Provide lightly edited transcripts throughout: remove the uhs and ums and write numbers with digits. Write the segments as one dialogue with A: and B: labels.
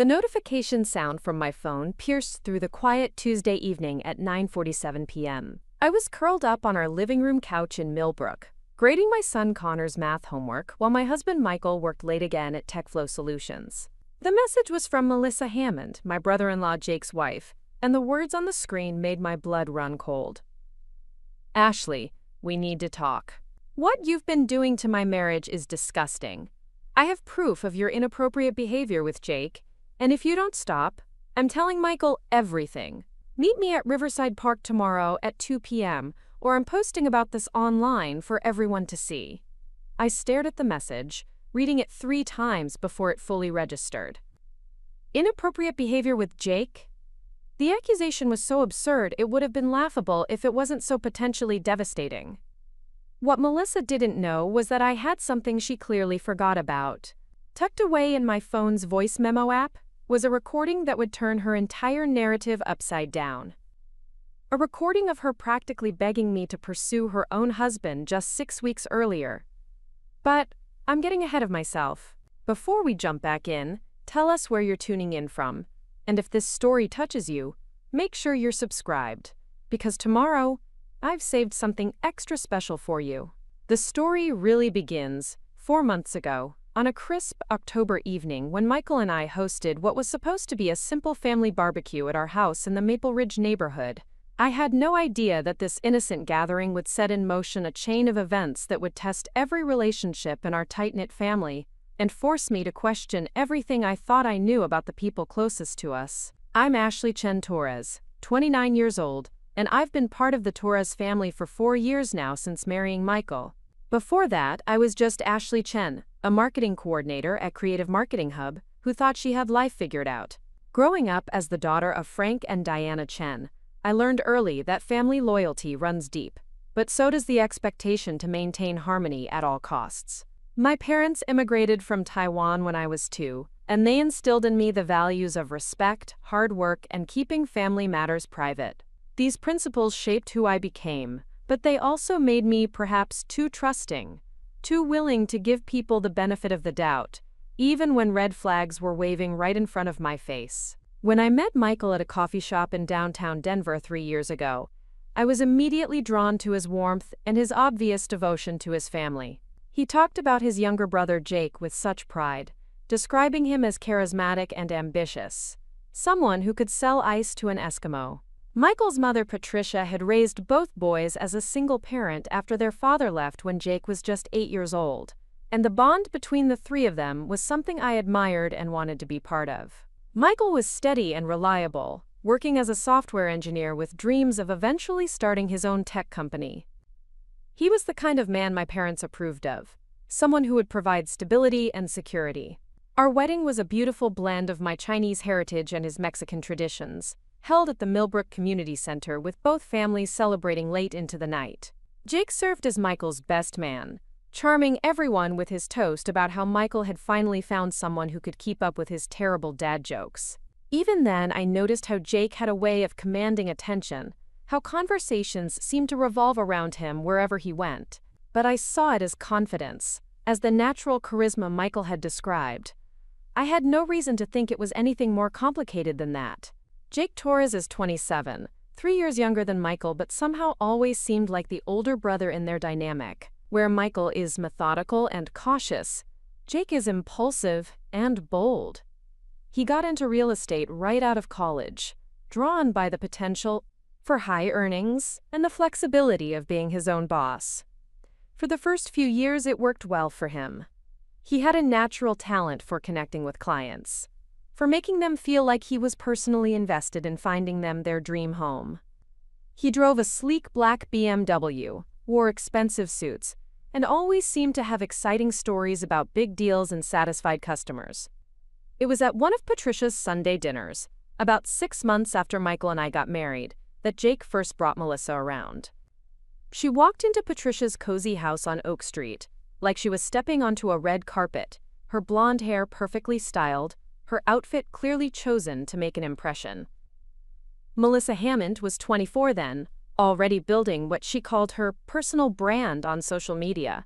A: The notification sound from my phone pierced through the quiet Tuesday evening at 9:47 p.m. I was curled up on our living room couch in Millbrook, grading my son Connor's math homework while my husband Michael worked late again at TechFlow Solutions. The message was from Melissa Hammond, my brother-in-law Jake's wife, and the words on the screen made my blood run cold. Ashley, we need to talk. What you've been doing to my marriage is disgusting. I have proof of your inappropriate behavior with Jake, and if you don't stop, I'm telling Michael everything. Meet me at Riverside Park tomorrow at 2 p.m., or I'm posting about this online for everyone to see. I stared at the message, reading it 3 times before it fully registered. Inappropriate behavior with Jake? The accusation was so absurd it would have been laughable if it wasn't so potentially devastating. What Melissa didn't know was that I had something she clearly forgot about. Tucked away in my phone's voice memo app was a recording that would turn her entire narrative upside down. A recording of her practically begging me to pursue her own husband just 6 weeks earlier. But I'm getting ahead of myself. Before we jump back in, tell us where you're tuning in from. And if this story touches you, make sure you're subscribed, because tomorrow, I've saved something extra special for you. The story really begins 4 months ago, on a crisp October evening when Michael and I hosted what was supposed to be a simple family barbecue at our house in the Maple Ridge neighborhood. I had no idea that this innocent gathering would set in motion a chain of events that would test every relationship in our tight-knit family and force me to question everything I thought I knew about the people closest to us. I'm Ashley Chen Torres, 29 years old, and I've been part of the Torres family for 4 years now since marrying Michael. Before that, I was just Ashley Chen, a marketing coordinator at Creative Marketing Hub, who thought she had life figured out. Growing up as the daughter of Frank and Diana Chen, I learned early that family loyalty runs deep, but so does the expectation to maintain harmony at all costs. My parents immigrated from Taiwan when I was 2, and they instilled in me the values of respect, hard work, and keeping family matters private. These principles shaped who I became, but they also made me perhaps too trusting, too willing to give people the benefit of the doubt, even when red flags were waving right in front of my face. When I met Michael at a coffee shop in downtown Denver 3 years ago, I was immediately drawn to his warmth and his obvious devotion to his family. He talked about his younger brother Jake with such pride, describing him as charismatic and ambitious, someone who could sell ice to an Eskimo. Michael's mother Patricia had raised both boys as a single parent after their father left when Jake was just 8 years old, and the bond between the 3 of them was something I admired and wanted to be part of. Michael was steady and reliable, working as a software engineer with dreams of eventually starting his own tech company. He was the kind of man my parents approved of, someone who would provide stability and security. Our wedding was a beautiful blend of my Chinese heritage and his Mexican traditions, held at the Millbrook Community Center with both families celebrating late into the night. Jake served as Michael's best man, charming everyone with his toast about how Michael had finally found someone who could keep up with his terrible dad jokes. Even then, I noticed how Jake had a way of commanding attention, how conversations seemed to revolve around him wherever he went. But I saw it as confidence, as the natural charisma Michael had described. I had no reason to think it was anything more complicated than that. Jake Torres is 27, 3 years younger than Michael, but somehow always seemed like the older brother in their dynamic. Where Michael is methodical and cautious, Jake is impulsive and bold. He got into real estate right out of college, drawn by the potential for high earnings and the flexibility of being his own boss. For the first few years, it worked well for him. He had a natural talent for connecting with clients, for making them feel like he was personally invested in finding them their dream home. He drove a sleek black BMW, wore expensive suits, and always seemed to have exciting stories about big deals and satisfied customers. It was at one of Patricia's Sunday dinners, about 6 months after Michael and I got married, that Jake first brought Melissa around. She walked into Patricia's cozy house on Oak Street, like she was stepping onto a red carpet, her blonde hair perfectly styled, her outfit clearly chosen to make an impression. Melissa Hammond was 24 then, already building what she called her personal brand on social media.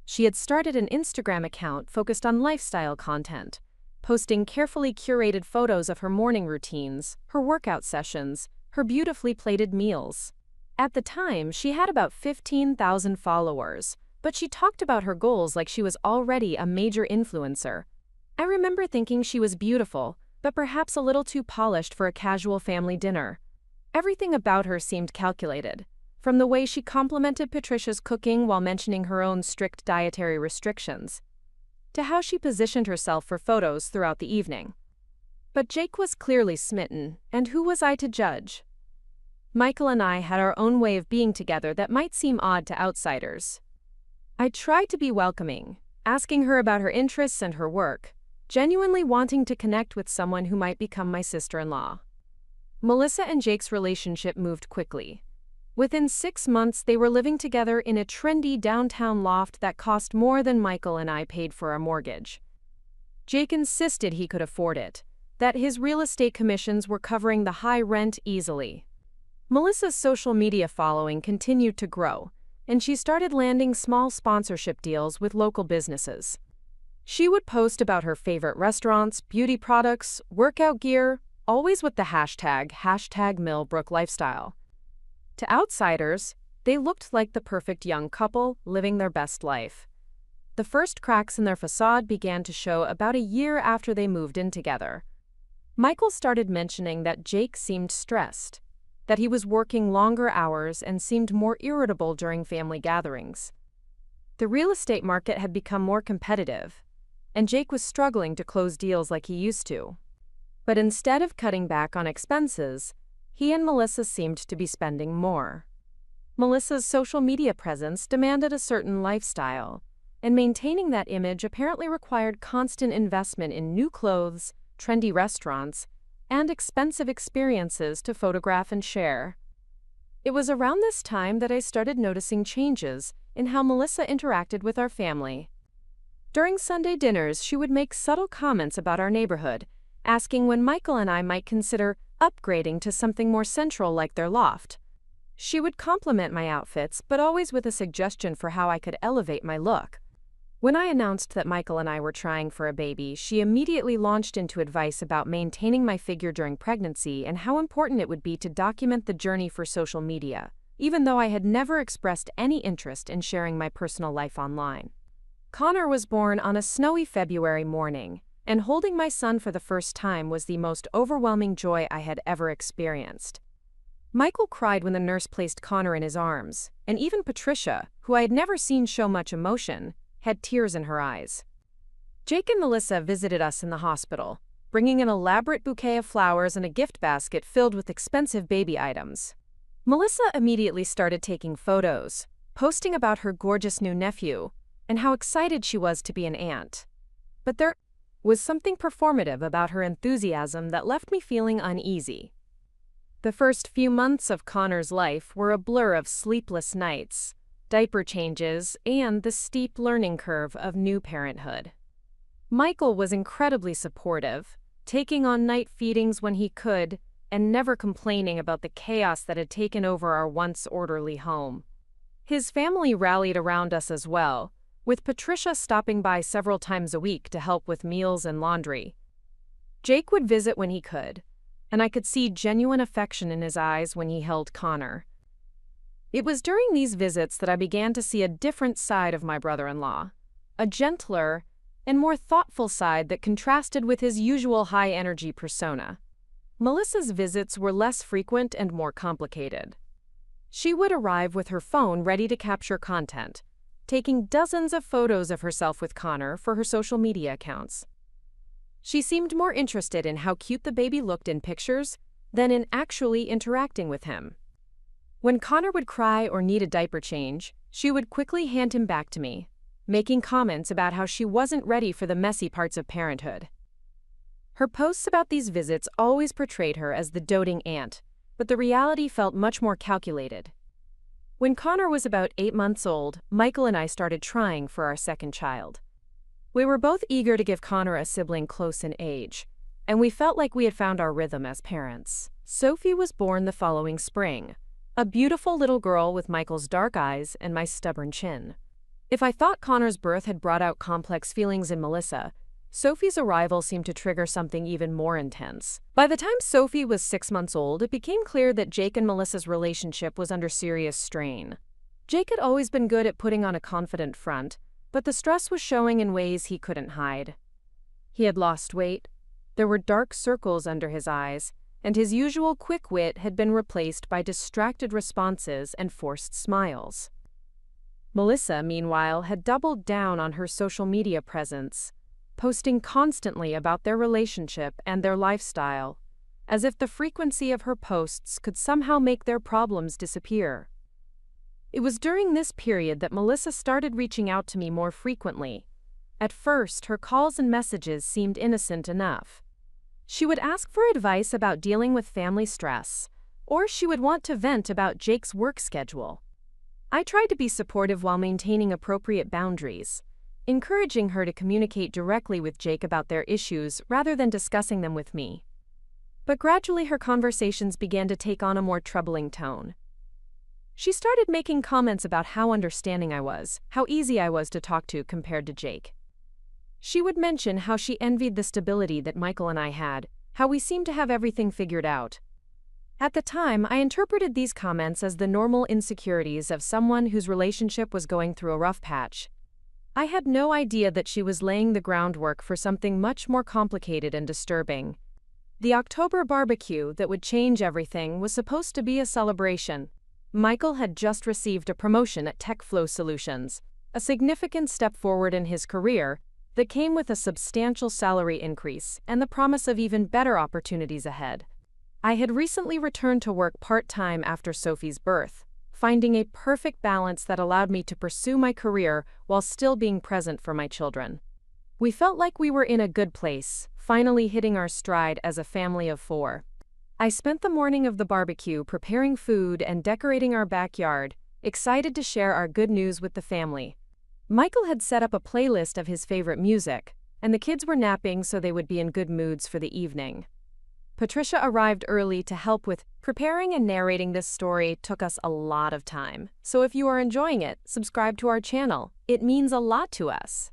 A: She had started an Instagram account focused on lifestyle content, posting carefully curated photos of her morning routines, her workout sessions, her beautifully plated meals. At the time, she had about 15,000 followers, but she talked about her goals like she was already a major influencer. I remember thinking she was beautiful, but perhaps a little too polished for a casual family dinner. Everything about her seemed calculated, from the way she complimented Patricia's cooking while mentioning her own strict dietary restrictions, to how she positioned herself for photos throughout the evening. But Jake was clearly smitten, and who was I to judge? Michael and I had our own way of being together that might seem odd to outsiders. I tried to be welcoming, asking her about her interests and her work, genuinely wanting to connect with someone who might become my sister-in-law. Melissa and Jake's relationship moved quickly. Within 6 months, they were living together in a trendy downtown loft that cost more than Michael and I paid for our mortgage. Jake insisted he could afford it, that his real estate commissions were covering the high rent easily. Melissa's social media following continued to grow, and she started landing small sponsorship deals with local businesses. She would post about her favorite restaurants, beauty products, workout gear, always with the hashtag Millbrook lifestyle. To outsiders, they looked like the perfect young couple living their best life. The first cracks in their facade began to show about a year after they moved in together. Michael started mentioning that Jake seemed stressed, that he was working longer hours and seemed more irritable during family gatherings. The real estate market had become more competitive, and Jake was struggling to close deals like he used to. But instead of cutting back on expenses, he and Melissa seemed to be spending more. Melissa's social media presence demanded a certain lifestyle, and maintaining that image apparently required constant investment in new clothes, trendy restaurants, and expensive experiences to photograph and share. It was around this time that I started noticing changes in how Melissa interacted with our family. During Sunday dinners, she would make subtle comments about our neighborhood, asking when Michael and I might consider upgrading to something more central like their loft. She would compliment my outfits, but always with a suggestion for how I could elevate my look. When I announced that Michael and I were trying for a baby, she immediately launched into advice about maintaining my figure during pregnancy and how important it would be to document the journey for social media, even though I had never expressed any interest in sharing my personal life online. Connor was born on a snowy February morning, and holding my son for the first time was the most overwhelming joy I had ever experienced. Michael cried when the nurse placed Connor in his arms, and even Patricia, who I had never seen show much emotion, had tears in her eyes. Jake and Melissa visited us in the hospital, bringing an elaborate bouquet of flowers and a gift basket filled with expensive baby items. Melissa immediately started taking photos, posting about her gorgeous new nephew, and how excited she was to be an aunt. But there was something performative about her enthusiasm that left me feeling uneasy. The first few months of Connor's life were a blur of sleepless nights, diaper changes, and the steep learning curve of new parenthood. Michael was incredibly supportive, taking on night feedings when he could, and never complaining about the chaos that had taken over our once orderly home. His family rallied around us as well, with Patricia stopping by several times a week to help with meals and laundry. Jake would visit when he could, and I could see genuine affection in his eyes when he held Connor. It was during these visits that I began to see a different side of my brother-in-law, a gentler and more thoughtful side that contrasted with his usual high-energy persona. Melissa's visits were less frequent and more complicated. She would arrive with her phone ready to capture content, taking dozens of photos of herself with Connor for her social media accounts. She seemed more interested in how cute the baby looked in pictures than in actually interacting with him. When Connor would cry or need a diaper change, she would quickly hand him back to me, making comments about how she wasn't ready for the messy parts of parenthood. Her posts about these visits always portrayed her as the doting aunt, but the reality felt much more calculated. When Connor was about 8 months old, Michael and I started trying for our second child. We were both eager to give Connor a sibling close in age, and we felt like we had found our rhythm as parents. Sophie was born the following spring, a beautiful little girl with Michael's dark eyes and my stubborn chin. If I thought Connor's birth had brought out complex feelings in Melissa, Sophie's arrival seemed to trigger something even more intense. By the time Sophie was 6 months old, it became clear that Jake and Melissa's relationship was under serious strain. Jake had always been good at putting on a confident front, but the stress was showing in ways he couldn't hide. He had lost weight, there were dark circles under his eyes, and his usual quick wit had been replaced by distracted responses and forced smiles. Melissa, meanwhile, had doubled down on her social media presence, posting constantly about their relationship and their lifestyle, as if the frequency of her posts could somehow make their problems disappear. It was during this period that Melissa started reaching out to me more frequently. At first, her calls and messages seemed innocent enough. She would ask for advice about dealing with family stress, or she would want to vent about Jake's work schedule. I tried to be supportive while maintaining appropriate boundaries, encouraging her to communicate directly with Jake about their issues rather than discussing them with me. But gradually her conversations began to take on a more troubling tone. She started making comments about how understanding I was, how easy I was to talk to compared to Jake. She would mention how she envied the stability that Michael and I had, how we seemed to have everything figured out. At the time, I interpreted these comments as the normal insecurities of someone whose relationship was going through a rough patch. I had no idea that she was laying the groundwork for something much more complicated and disturbing. The October barbecue that would change everything was supposed to be a celebration. Michael had just received a promotion at TechFlow Solutions, a significant step forward in his career that came with a substantial salary increase and the promise of even better opportunities ahead. I had recently returned to work part-time after Sophie's birth, finding a perfect balance that allowed me to pursue my career while still being present for my children. We felt like we were in a good place, finally hitting our stride as a family of 4. I spent the morning of the barbecue preparing food and decorating our backyard, excited to share our good news with the family. Michael had set up a playlist of his favorite music, and the kids were napping so they would be in good moods for the evening. Patricia arrived early to help with preparing and narrating. This story took us a lot of time, so if you are enjoying it, subscribe to our channel. It means a lot to us.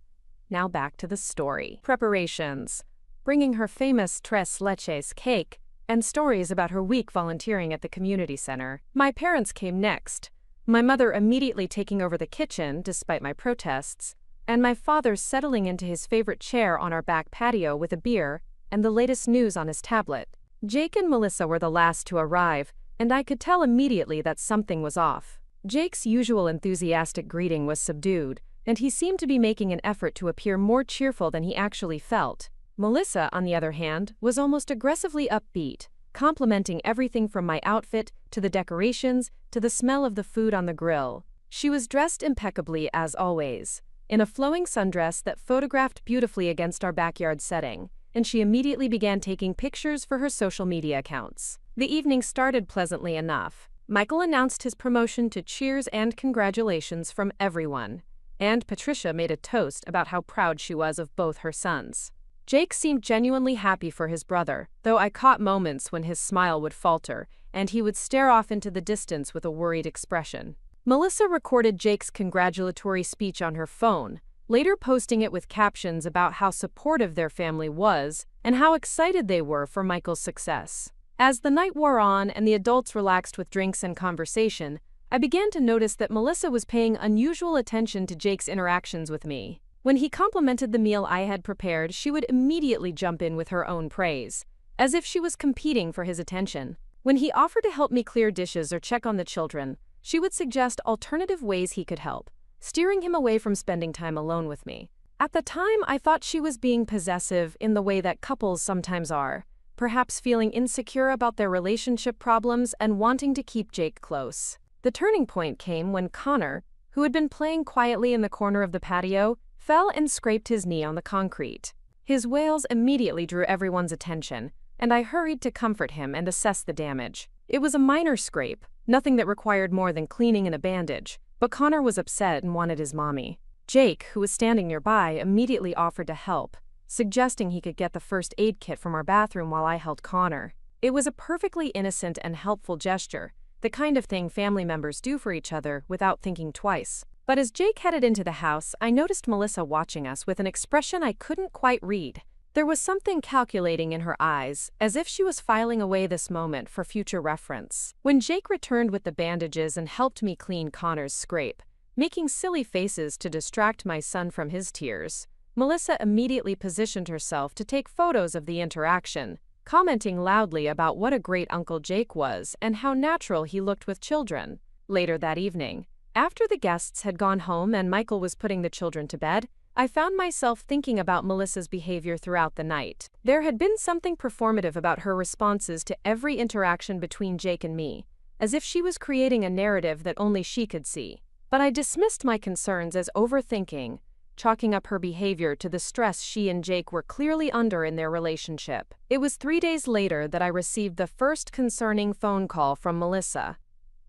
A: Now back to the story. Preparations. Bringing her famous tres leches cake, and stories about her week volunteering at the community center. My parents came next, my mother immediately taking over the kitchen despite my protests, and my father settling into his favorite chair on our back patio with a beer and the latest news on his tablet. Jake and Melissa were the last to arrive, and I could tell immediately that something was off. Jake's usual enthusiastic greeting was subdued, and he seemed to be making an effort to appear more cheerful than he actually felt. Melissa, on the other hand, was almost aggressively upbeat, complimenting everything from my outfit to the decorations to the smell of the food on the grill. She was dressed impeccably as always, in a flowing sundress that photographed beautifully against our backyard setting, and she immediately began taking pictures for her social media accounts. The evening started pleasantly enough. Michael announced his promotion to cheers and congratulations from everyone, and Patricia made a toast about how proud she was of both her sons. Jake seemed genuinely happy for his brother, though I caught moments when his smile would falter, and he would stare off into the distance with a worried expression. Melissa recorded Jake's congratulatory speech on her phone, later posting it with captions about how supportive their family was and how excited they were for Michael's success. As the night wore on and the adults relaxed with drinks and conversation, I began to notice that Melissa was paying unusual attention to Jake's interactions with me. When he complimented the meal I had prepared, she would immediately jump in with her own praise, as if she was competing for his attention. When he offered to help me clear dishes or check on the children, she would suggest alternative ways he could help, steering him away from spending time alone with me. At the time, I thought she was being possessive in the way that couples sometimes are, perhaps feeling insecure about their relationship problems and wanting to keep Jake close. The turning point came when Connor, who had been playing quietly in the corner of the patio, fell and scraped his knee on the concrete. His wails immediately drew everyone's attention, and I hurried to comfort him and assess the damage. It was a minor scrape, nothing that required more than cleaning and a bandage, but Connor was upset and wanted his mommy. Jake, who was standing nearby, immediately offered to help, suggesting he could get the first aid kit from our bathroom while I held Connor. It was a perfectly innocent and helpful gesture, the kind of thing family members do for each other without thinking twice. But as Jake headed into the house, I noticed Melissa watching us with an expression I couldn't quite read. There was something calculating in her eyes, as if she was filing away this moment for future reference. When Jake returned with the bandages and helped me clean Connor's scrape, making silly faces to distract my son from his tears, Melissa immediately positioned herself to take photos of the interaction, commenting loudly about what a great Uncle Jake was and how natural he looked with children. Later that evening, after the guests had gone home and Michael was putting the children to bed, I found myself thinking about Melissa's behavior throughout the night. There had been something performative about her responses to every interaction between Jake and me, as if she was creating a narrative that only she could see. But I dismissed my concerns as overthinking, chalking up her behavior to the stress she and Jake were clearly under in their relationship. It was 3 days later that I received the first concerning phone call from Melissa.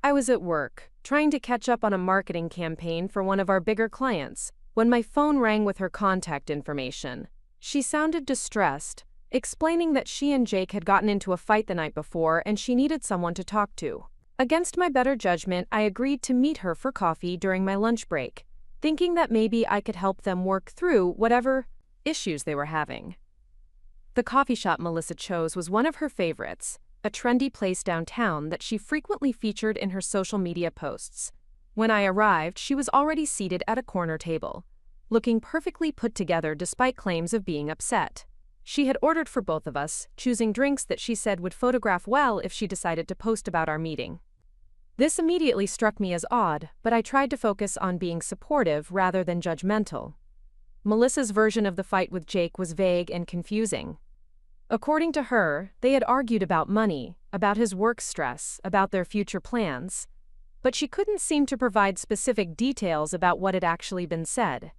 A: I was at work, trying to catch up on a marketing campaign for one of our bigger clients, when my phone rang with her contact information. She sounded distressed, explaining that she and Jake had gotten into a fight the night before and she needed someone to talk to. Against my better judgment, I agreed to meet her for coffee during my lunch break, thinking that maybe I could help them work through whatever issues they were having. The coffee shop Melissa chose was one of her favorites, a trendy place downtown that she frequently featured in her social media posts. When I arrived, she was already seated at a corner table, looking perfectly put together despite claims of being upset. She had ordered for both of us, choosing drinks that she said would photograph well if she decided to post about our meeting. This immediately struck me as odd, but I tried to focus on being supportive rather than judgmental. Melissa's version of the fight with Jake was vague and confusing. According to her, they had argued about money, about his work stress, about their future plans, but she couldn't seem to provide specific details about what had actually been said.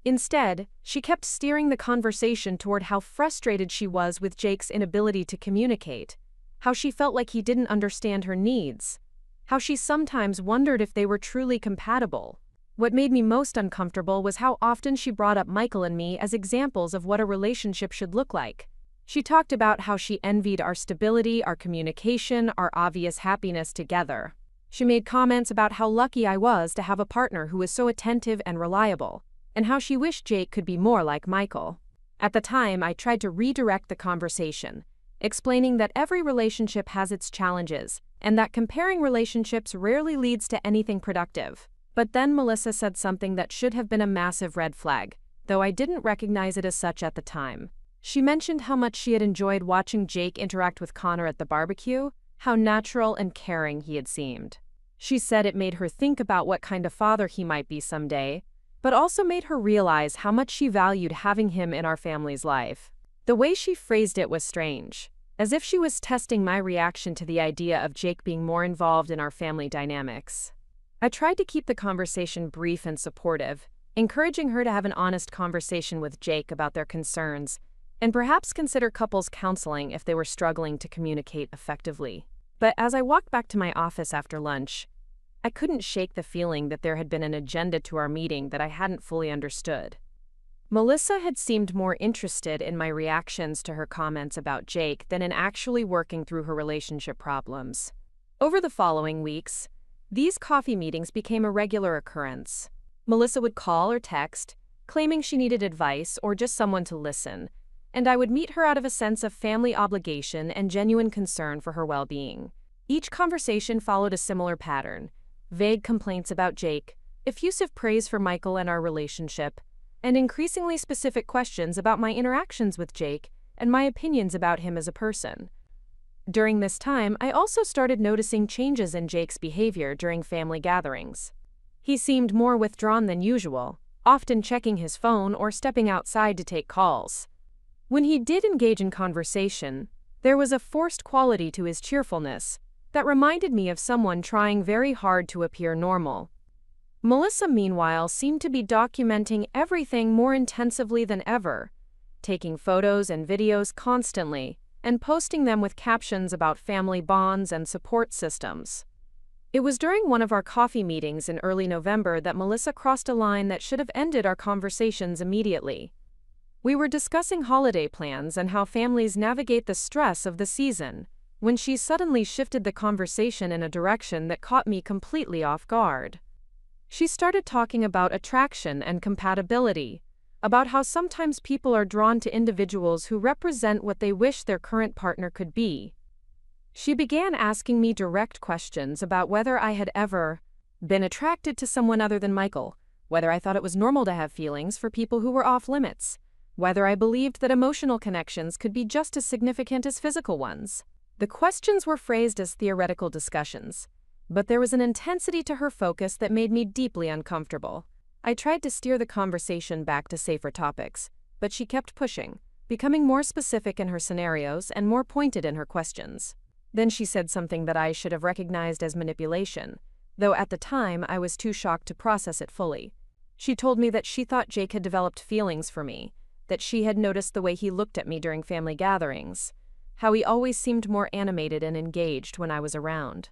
A: Instead, she kept steering the conversation toward how frustrated she was with Jake's inability to communicate, how she felt like he didn't understand her needs, how she sometimes wondered if they were truly compatible. What made me most uncomfortable was how often she brought up Michael and me as examples of what a relationship should look like. She talked about how she envied our stability, our communication, our obvious happiness together. She made comments about how lucky I was to have a partner who was so attentive and reliable, and how she wished Jake could be more like Michael. At the time, I tried to redirect the conversation, explaining that every relationship has its challenges, and that comparing relationships rarely leads to anything productive. But then Melissa said something that should have been a massive red flag, though I didn't recognize it as such at the time. She mentioned how much she had enjoyed watching Jake interact with Connor at the barbecue, how natural and caring he had seemed. She said it made her think about what kind of father he might be someday, but also made her realize how much she valued having him in our family's life. The way she phrased it was strange, as if she was testing my reaction to the idea of Jake being more involved in our family dynamics. I tried to keep the conversation brief and supportive, encouraging her to have an honest conversation with Jake about their concerns, and perhaps consider couples counseling if they were struggling to communicate effectively. But as I walked back to my office after lunch, I couldn't shake the feeling that there had been an agenda to our meeting that I hadn't fully understood. Melissa had seemed more interested in my reactions to her comments about Jake than in actually working through her relationship problems. Over the following weeks, these coffee meetings became a regular occurrence. Melissa would call or text, claiming she needed advice or just someone to listen, and I would meet her out of a sense of family obligation and genuine concern for her well-being. Each conversation followed a similar pattern: vague complaints about Jake, effusive praise for Michael and our relationship, and increasingly specific questions about my interactions with Jake and my opinions about him as a person. During this time, I also started noticing changes in Jake's behavior during family gatherings. He seemed more withdrawn than usual, often checking his phone or stepping outside to take calls. When he did engage in conversation, there was a forced quality to his cheerfulness that reminded me of someone trying very hard to appear normal. Melissa, meanwhile, seemed to be documenting everything more intensively than ever, taking photos and videos constantly, and posting them with captions about family bonds and support systems. It was during one of our coffee meetings in early November that Melissa crossed a line that should have ended our conversations immediately. We were discussing holiday plans and how families navigate the stress of the season, when she suddenly shifted the conversation in a direction that caught me completely off guard. She started talking about attraction and compatibility, about how sometimes people are drawn to individuals who represent what they wish their current partner could be. She began asking me direct questions about whether I had ever been attracted to someone other than Michael, whether I thought it was normal to have feelings for people who were off limits, whether I believed that emotional connections could be just as significant as physical ones. The questions were phrased as theoretical discussions, but there was an intensity to her focus that made me deeply uncomfortable. I tried to steer the conversation back to safer topics, but she kept pushing, becoming more specific in her scenarios and more pointed in her questions. Then she said something that I should have recognized as manipulation, though at the time I was too shocked to process it fully. She told me that she thought Jake had developed feelings for me, that she had noticed the way he looked at me during family gatherings, how he always seemed more animated and engaged when I was around.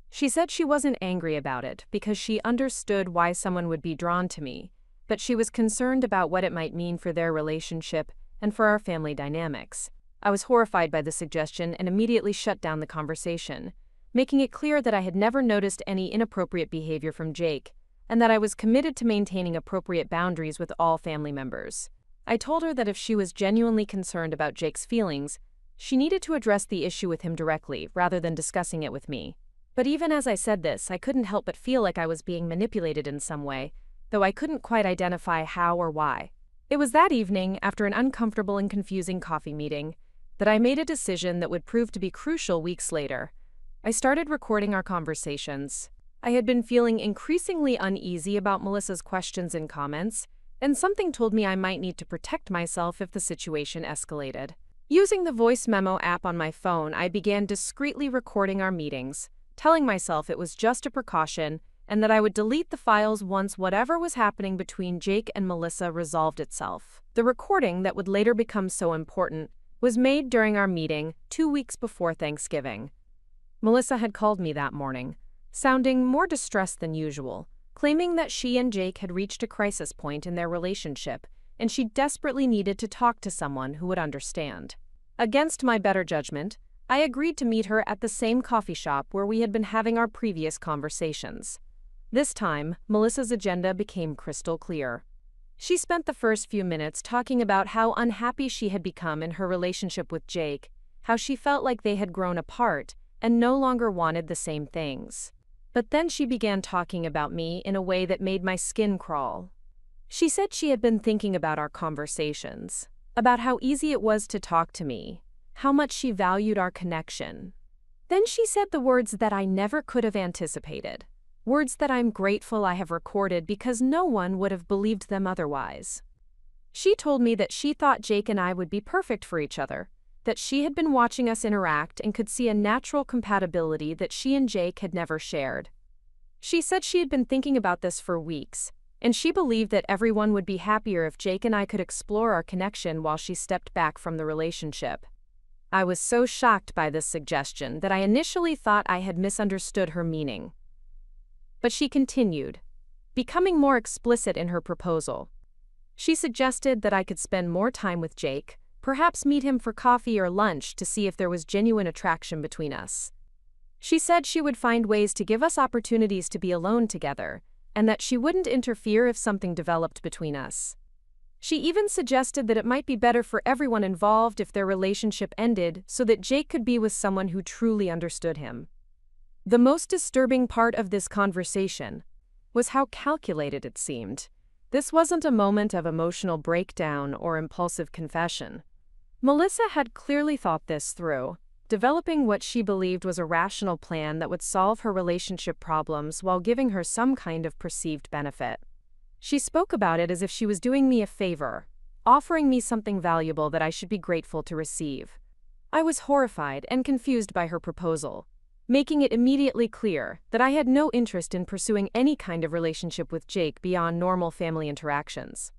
A: She said she wasn't angry about it because she understood why someone would be drawn to me, but she was concerned about what it might mean for their relationship and for our family dynamics. I was horrified by the suggestion and immediately shut down the conversation, making it clear that I had never noticed any inappropriate behavior from Jake, and that I was committed to maintaining appropriate boundaries with all family members. I told her that if she was genuinely concerned about Jake's feelings, she needed to address the issue with him directly rather than discussing it with me. But even as I said this, I couldn't help but feel like I was being manipulated in some way, though I couldn't quite identify how or why. It was that evening, after an uncomfortable and confusing coffee meeting, that I made a decision that would prove to be crucial weeks later. I started recording our conversations. I had been feeling increasingly uneasy about Melissa's questions and comments, and something told me I might need to protect myself if the situation escalated. Using the voice memo app on my phone, I began discreetly recording our meetings, telling myself it was just a precaution and that I would delete the files once whatever was happening between Jake and Melissa resolved itself. The recording that would later become so important was made during our meeting 2 weeks before Thanksgiving. Melissa had called me that morning, sounding more distressed than usual, claiming that she and Jake had reached a crisis point in their relationship and she desperately needed to talk to someone who would understand. Against my better judgment, I agreed to meet her at the same coffee shop where we had been having our previous conversations. This time, Melissa's agenda became crystal clear. She spent the first few minutes talking about how unhappy she had become in her relationship with Jake, how she felt like they had grown apart and no longer wanted the same things. But then she began talking about me in a way that made my skin crawl. She said she had been thinking about our conversations, about how easy it was to talk to me, how much she valued our connection. Then she said the words that I never could have anticipated. Words that I'm grateful I have recorded because no one would have believed them otherwise. She told me that she thought Jake and I would be perfect for each other, that she had been watching us interact and could see a natural compatibility that she and Jake had never shared. She said she had been thinking about this for weeks, and she believed that everyone would be happier if Jake and I could explore our connection while she stepped back from the relationship. I was so shocked by this suggestion that I initially thought I had misunderstood her meaning. But she continued, becoming more explicit in her proposal. She suggested that I could spend more time with Jake, perhaps meet him for coffee or lunch to see if there was genuine attraction between us. She said she would find ways to give us opportunities to be alone together, and that she wouldn't interfere if something developed between us. She even suggested that it might be better for everyone involved if their relationship ended so that Jake could be with someone who truly understood him. The most disturbing part of this conversation was how calculated it seemed. This wasn't a moment of emotional breakdown or impulsive confession. Melissa had clearly thought this through, developing what she believed was a rational plan that would solve her relationship problems while giving her some kind of perceived benefit. She spoke about it as if she was doing me a favor, offering me something valuable that I should be grateful to receive. I was horrified and confused by her proposal, making it immediately clear that I had no interest in pursuing any kind of relationship with Jake beyond normal family interactions.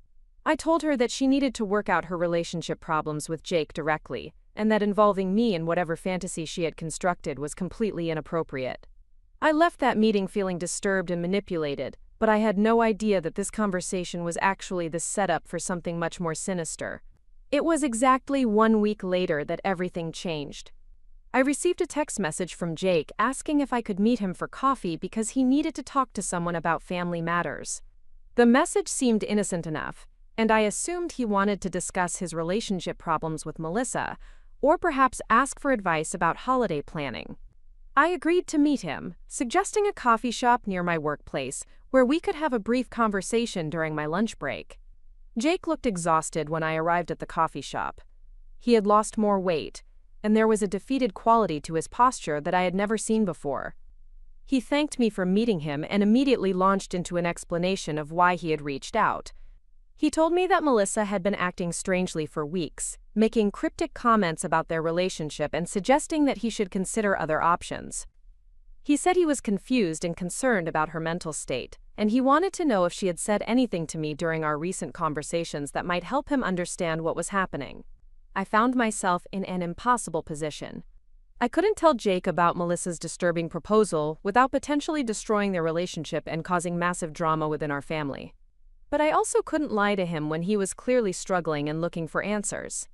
A: I told her that she needed to work out her relationship problems with Jake directly, and that involving me in whatever fantasy she had constructed was completely inappropriate. I left that meeting feeling disturbed and manipulated, but I had no idea that this conversation was actually the setup for something much more sinister. It was exactly 1 week later that everything changed. I received a text message from Jake asking if I could meet him for coffee because he needed to talk to someone about family matters. The message seemed innocent enough, and I assumed he wanted to discuss his relationship problems with Melissa, or perhaps ask for advice about holiday planning. I agreed to meet him, suggesting a coffee shop near my workplace where we could have a brief conversation during my lunch break. Jake looked exhausted when I arrived at the coffee shop. He had lost more weight, and there was a defeated quality to his posture that I had never seen before. He thanked me for meeting him and immediately launched into an explanation of why he had reached out. He told me that Melissa had been acting strangely for weeks, making cryptic comments about their relationship and suggesting that he should consider other options. He said he was confused and concerned about her mental state, and he wanted to know if she had said anything to me during our recent conversations that might help him understand what was happening. I found myself in an impossible position. I couldn't tell Jake about Melissa's disturbing proposal without potentially destroying their relationship and causing massive drama within our family. But I also couldn't lie to him when he was clearly struggling and looking for answers.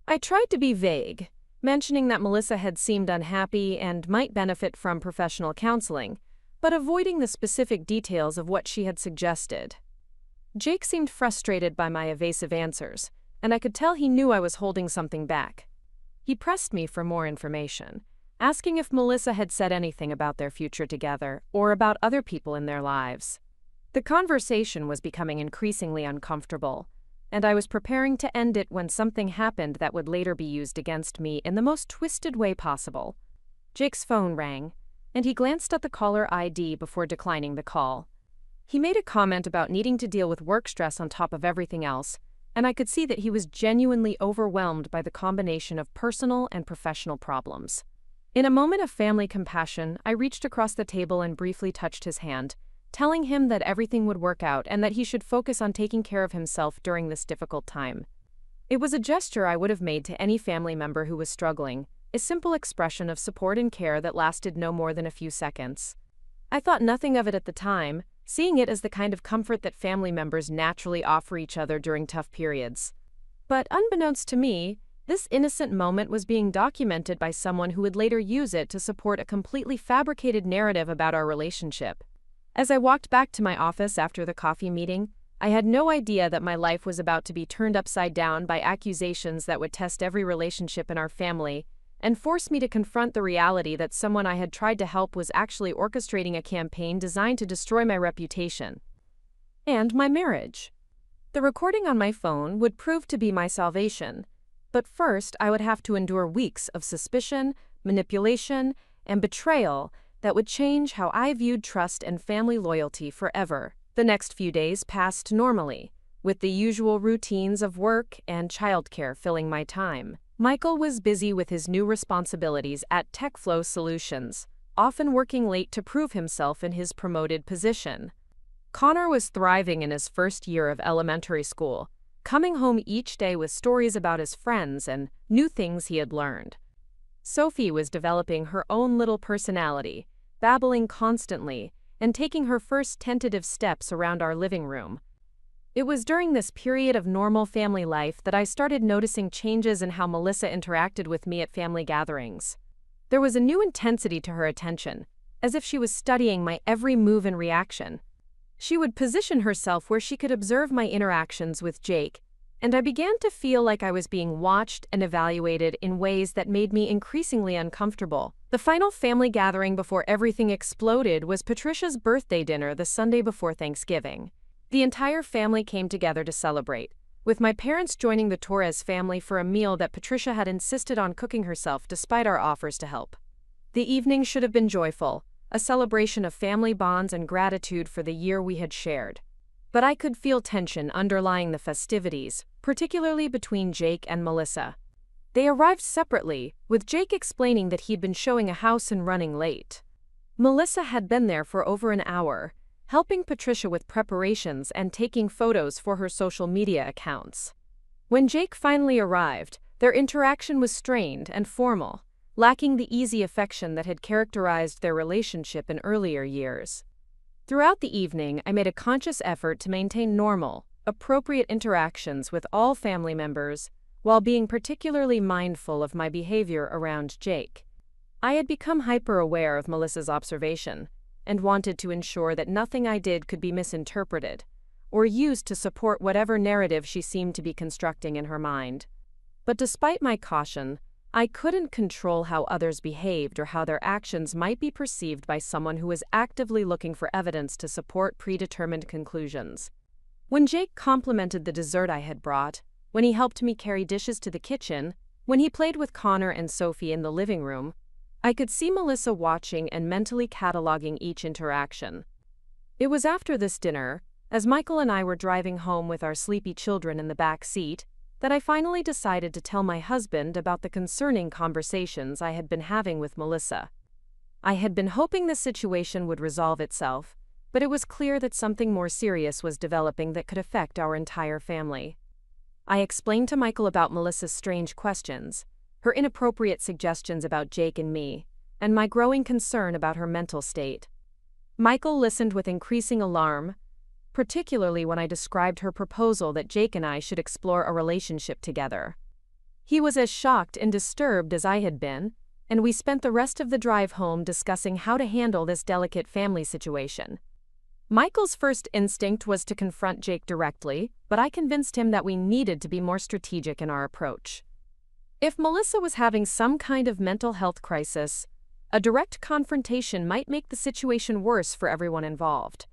A: I tried to be vague, mentioning that Melissa had seemed unhappy and might benefit from professional counseling, but avoiding the specific details of what she had suggested. Jake seemed frustrated by my evasive answers, and I could tell he knew I was holding something back. He pressed me for more information, asking if Melissa had said anything about their future together or about other people in their lives. The conversation was becoming increasingly uncomfortable, and I was preparing to end it when something happened that would later be used against me in the most twisted way possible. Jake's phone rang, and he glanced at the caller ID before declining the call. He made a comment about needing to deal with work stress on top of everything else, and I could see that he was genuinely overwhelmed by the combination of personal and professional problems. In a moment of family compassion, I reached across the table and briefly touched his hand, telling him that everything would work out and that he should focus on taking care of himself during this difficult time. It was a gesture I would have made to any family member who was struggling, a simple expression of support and care that lasted no more than a few seconds. I thought nothing of it at the time, seeing it as the kind of comfort that family members naturally offer each other during tough periods. But unbeknownst to me, this innocent moment was being documented by someone who would later use it to support a completely fabricated narrative about our relationship. As I walked back to my office after the coffee meeting, I had no idea that my life was about to be turned upside down by accusations that would test every relationship in our family and force me to confront the reality that someone I had tried to help was actually orchestrating a campaign designed to destroy my reputation and my marriage. The recording on my phone would prove to be my salvation, but first I would have to endure weeks of suspicion, manipulation, and betrayal that would change how I viewed trust and family loyalty forever. The next few days passed normally, with the usual routines of work and childcare filling my time. Michael was busy with his new responsibilities at TechFlow Solutions, often working late to prove himself in his promoted position. Connor was thriving in his first year of elementary school, coming home each day with stories about his friends and new things he had learned. Sophie was developing her own little personality, babbling constantly, and taking her first tentative steps around our living room. It was during this period of normal family life that I started noticing changes in how Melissa interacted with me at family gatherings. There was a new intensity to her attention, as if she was studying my every move and reaction. She would position herself where she could observe my interactions with Jake, and I began to feel like I was being watched and evaluated in ways that made me increasingly uncomfortable. The final family gathering before everything exploded was Patricia's birthday dinner the Sunday before Thanksgiving. The entire family came together to celebrate, with my parents joining the Torres family for a meal that Patricia had insisted on cooking herself despite our offers to help. The evening should have been joyful, a celebration of family bonds and gratitude for the year we had shared. But I could feel tension underlying the festivities, particularly between Jake and Melissa. They arrived separately, with Jake explaining that he'd been showing a house and running late. Melissa had been there for over an hour, helping Patricia with preparations and taking photos for her social media accounts. When Jake finally arrived, their interaction was strained and formal, lacking the easy affection that had characterized their relationship in earlier years. Throughout the evening, I made a conscious effort to maintain normal, appropriate interactions with all family members, while being particularly mindful of my behavior around Jake. I had become hyper-aware of Melissa's observation and wanted to ensure that nothing I did could be misinterpreted or used to support whatever narrative she seemed to be constructing in her mind. But despite my caution, I couldn't control how others behaved or how their actions might be perceived by someone who was actively looking for evidence to support predetermined conclusions. When Jake complimented the dessert I had brought, when he helped me carry dishes to the kitchen, when he played with Connor and Sophie in the living room, I could see Melissa watching and mentally cataloging each interaction. It was after this dinner, as Michael and I were driving home with our sleepy children in the back seat, that I finally decided to tell my husband about the concerning conversations I had been having with Melissa. I had been hoping the situation would resolve itself, but it was clear that something more serious was developing that could affect our entire family. I explained to Michael about Melissa's strange questions, her inappropriate suggestions about Jake and me, and my growing concern about her mental state. Michael listened with increasing alarm, particularly when I described her proposal that Jake and I should explore a relationship together. He was as shocked and disturbed as I had been, and we spent the rest of the drive home discussing how to handle this delicate family situation. Michael's first instinct was to confront Jake directly, but I convinced him that we needed to be more strategic in our approach. If Melissa was having some kind of mental health crisis, a direct confrontation might make the situation worse for everyone involved.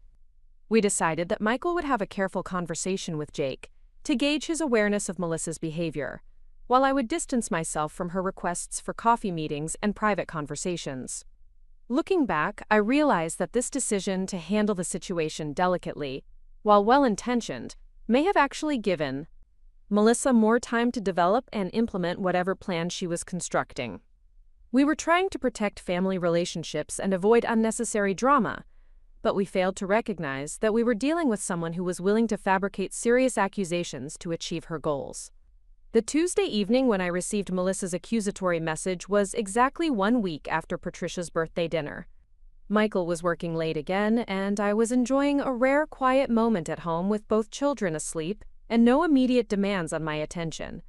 A: We decided that Michael would have a careful conversation with Jake to gauge his awareness of Melissa's behavior, while I would distance myself from her requests for coffee meetings and private conversations. Looking back, I realized that this decision to handle the situation delicately, while well-intentioned, may have actually given Melissa more time to develop and implement whatever plan she was constructing. We were trying to protect family relationships and avoid unnecessary drama, but we failed to recognize that we were dealing with someone who was willing to fabricate serious accusations to achieve her goals. The Tuesday evening when I received Melissa's accusatory message was exactly 1 week after Patricia's birthday dinner. Michael was working late again, and I was enjoying a rare quiet moment at home with both children asleep and no immediate demands on my attention.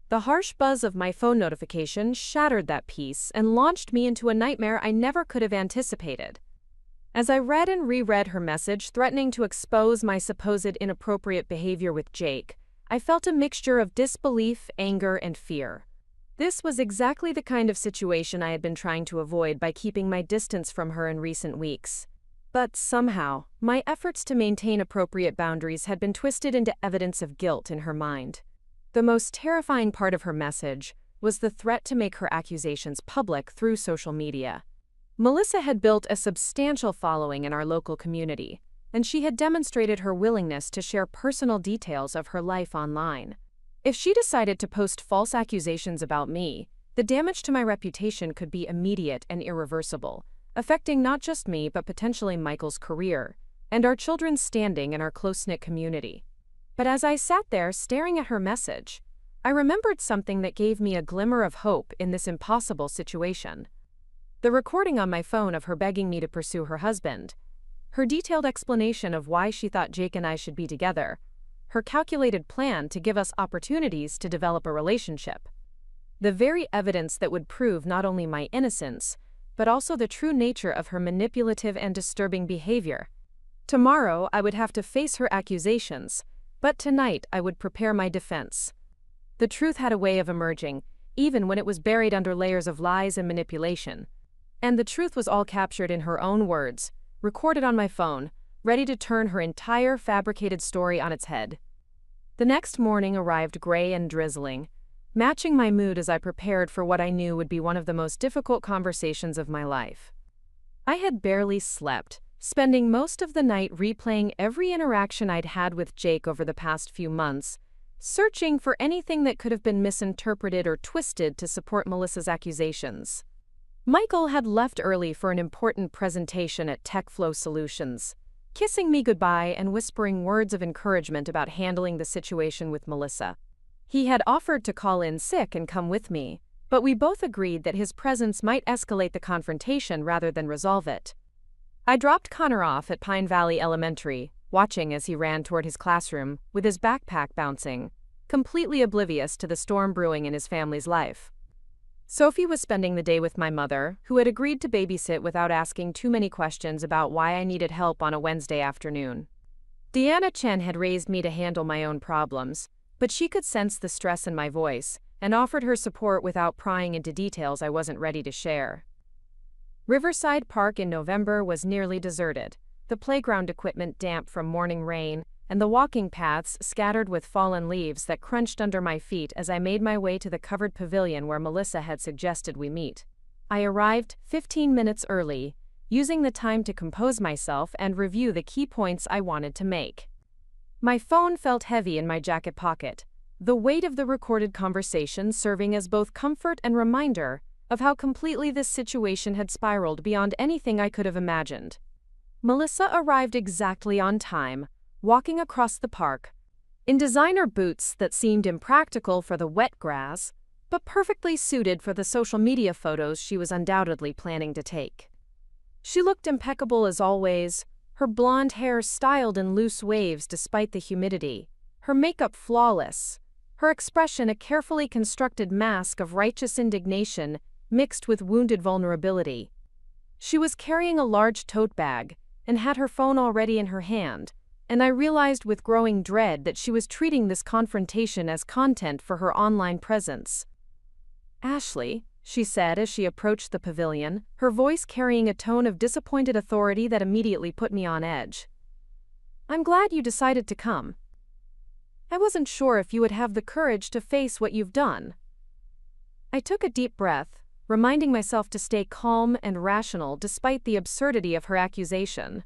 A: The harsh buzz of my phone notification shattered that peace and launched me into a nightmare I never could have anticipated. As I read and reread her message threatening to expose my supposed inappropriate behavior with Jake, I felt a mixture of disbelief, anger, and fear. This was exactly the kind of situation I had been trying to avoid by keeping my distance from her in recent weeks. But somehow, my efforts to maintain appropriate boundaries had been twisted into evidence of guilt in her mind. The most terrifying part of her message was the threat to make her accusations public through social media. Melissa had built a substantial following in our local community, and she had demonstrated her willingness to share personal details of her life online. If she decided to post false accusations about me, the damage to my reputation could be immediate and irreversible, affecting not just me but potentially Michael's career and our children's standing in our close-knit community. But as I sat there staring at her message, I remembered something that gave me a glimmer of hope in this impossible situation. The recording on my phone of her begging me to pursue her husband, her detailed explanation of why she thought Jake and I should be together, her calculated plan to give us opportunities to develop a relationship. The very evidence that would prove not only my innocence, but also the true nature of her manipulative and disturbing behavior. Tomorrow I would have to face her accusations, but tonight I would prepare my defense. The truth had a way of emerging, even when it was buried under layers of lies and manipulation. And the truth was all captured in her own words, recorded on my phone, ready to turn her entire fabricated story on its head. The next morning arrived gray and drizzling, matching my mood as I prepared for what I knew would be one of the most difficult conversations of my life. I had barely slept, spending most of the night replaying every interaction I'd had with Jake over the past few months, searching for anything that could have been misinterpreted or twisted to support Melissa's accusations. Michael had left early for an important presentation at TechFlow Solutions, kissing me goodbye and whispering words of encouragement about handling the situation with Melissa. He had offered to call in sick and come with me, but we both agreed that his presence might escalate the confrontation rather than resolve it. I dropped Connor off at Pine Valley Elementary, watching as he ran toward his classroom with his backpack bouncing, completely oblivious to the storm brewing in his family's life. Sophie was spending the day with my mother, who had agreed to babysit without asking too many questions about why I needed help on a Wednesday afternoon. Deanna Chen had raised me to handle my own problems, but she could sense the stress in my voice and offered her support without prying into details I wasn't ready to share. Riverside Park in November was nearly deserted, the playground equipment damp from morning rain, and the walking paths scattered with fallen leaves that crunched under my feet as I made my way to the covered pavilion where Melissa had suggested we meet. I arrived 15 minutes early, using the time to compose myself and review the key points I wanted to make. My phone felt heavy in my jacket pocket, the weight of the recorded conversation serving as both comfort and reminder of how completely this situation had spiraled beyond anything I could have imagined. Melissa arrived exactly on time, walking across the park, in designer boots that seemed impractical for the wet grass, but perfectly suited for the social media photos she was undoubtedly planning to take. She looked impeccable as always, her blonde hair styled in loose waves despite the humidity, her makeup flawless, her expression a carefully constructed mask of righteous indignation mixed with wounded vulnerability. She was carrying a large tote bag and had her phone already in her hand, and I realized with growing dread that she was treating this confrontation as content for her online presence. "Ashley," she said as she approached the pavilion, her voice carrying a tone of disappointed authority that immediately put me on edge. "I'm glad you decided to come. I wasn't sure if you would have the courage to face what you've done." I took a deep breath, reminding myself to stay calm and rational despite the absurdity of her accusation.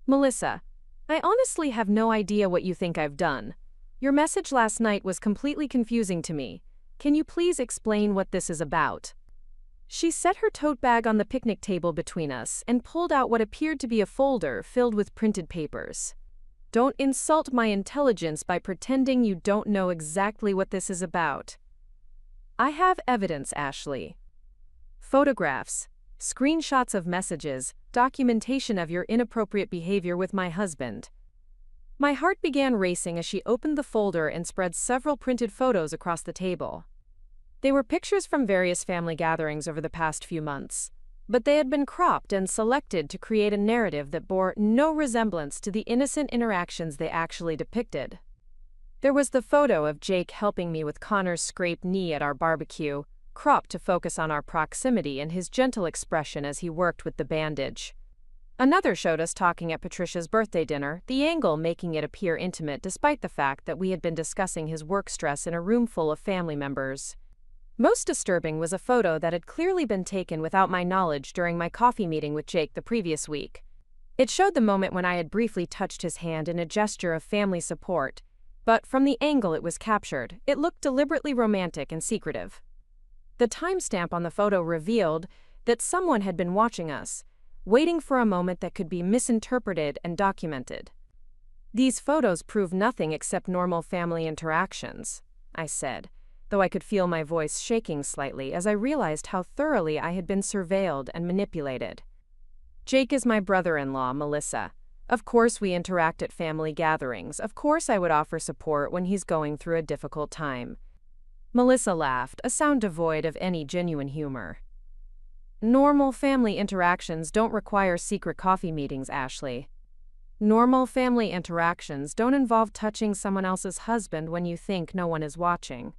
A: "Melissa, I honestly have no idea what you think I've done. Your message last night was completely confusing to me. Can you please explain what this is about?" She set her tote bag on the picnic table between us and pulled out what appeared to be a folder filled with printed papers. "Don't insult my intelligence by pretending you don't know exactly what this is about. I have evidence, Ashley. Photographs, screenshots of messages, documentation of your inappropriate behavior with my husband." My heart began racing as she opened the folder and spread several printed photos across the table. They were pictures from various family gatherings over the past few months, but they had been cropped and selected to create a narrative that bore no resemblance to the innocent interactions they actually depicted. There was the photo of Jake helping me with Connor's scraped knee at our barbecue, cropped to focus on our proximity and his gentle expression as he worked with the bandage. Another showed us talking at Patricia's birthday dinner, the angle making it appear intimate despite the fact that we had been discussing his work stress in a room full of family members. Most disturbing was a photo that had clearly been taken without my knowledge during my coffee meeting with Jake the previous week. It showed the moment when I had briefly touched his hand in a gesture of family support, but from the angle it was captured, it looked deliberately romantic and secretive. The timestamp on the photo revealed that someone had been watching us, waiting for a moment that could be misinterpreted and documented. "These photos prove nothing except normal family interactions," I said, though I could feel my voice shaking slightly as I realized how thoroughly I had been surveilled and manipulated. "Jake is my brother-in-law, Melissa. Of course we interact at family gatherings. Of course I would offer support when he's going through a difficult time." Melissa laughed, a sound devoid of any genuine humor. "Normal family interactions don't require secret coffee meetings, Ashley. Normal family interactions don't involve touching someone else's husband when you think no one is watching.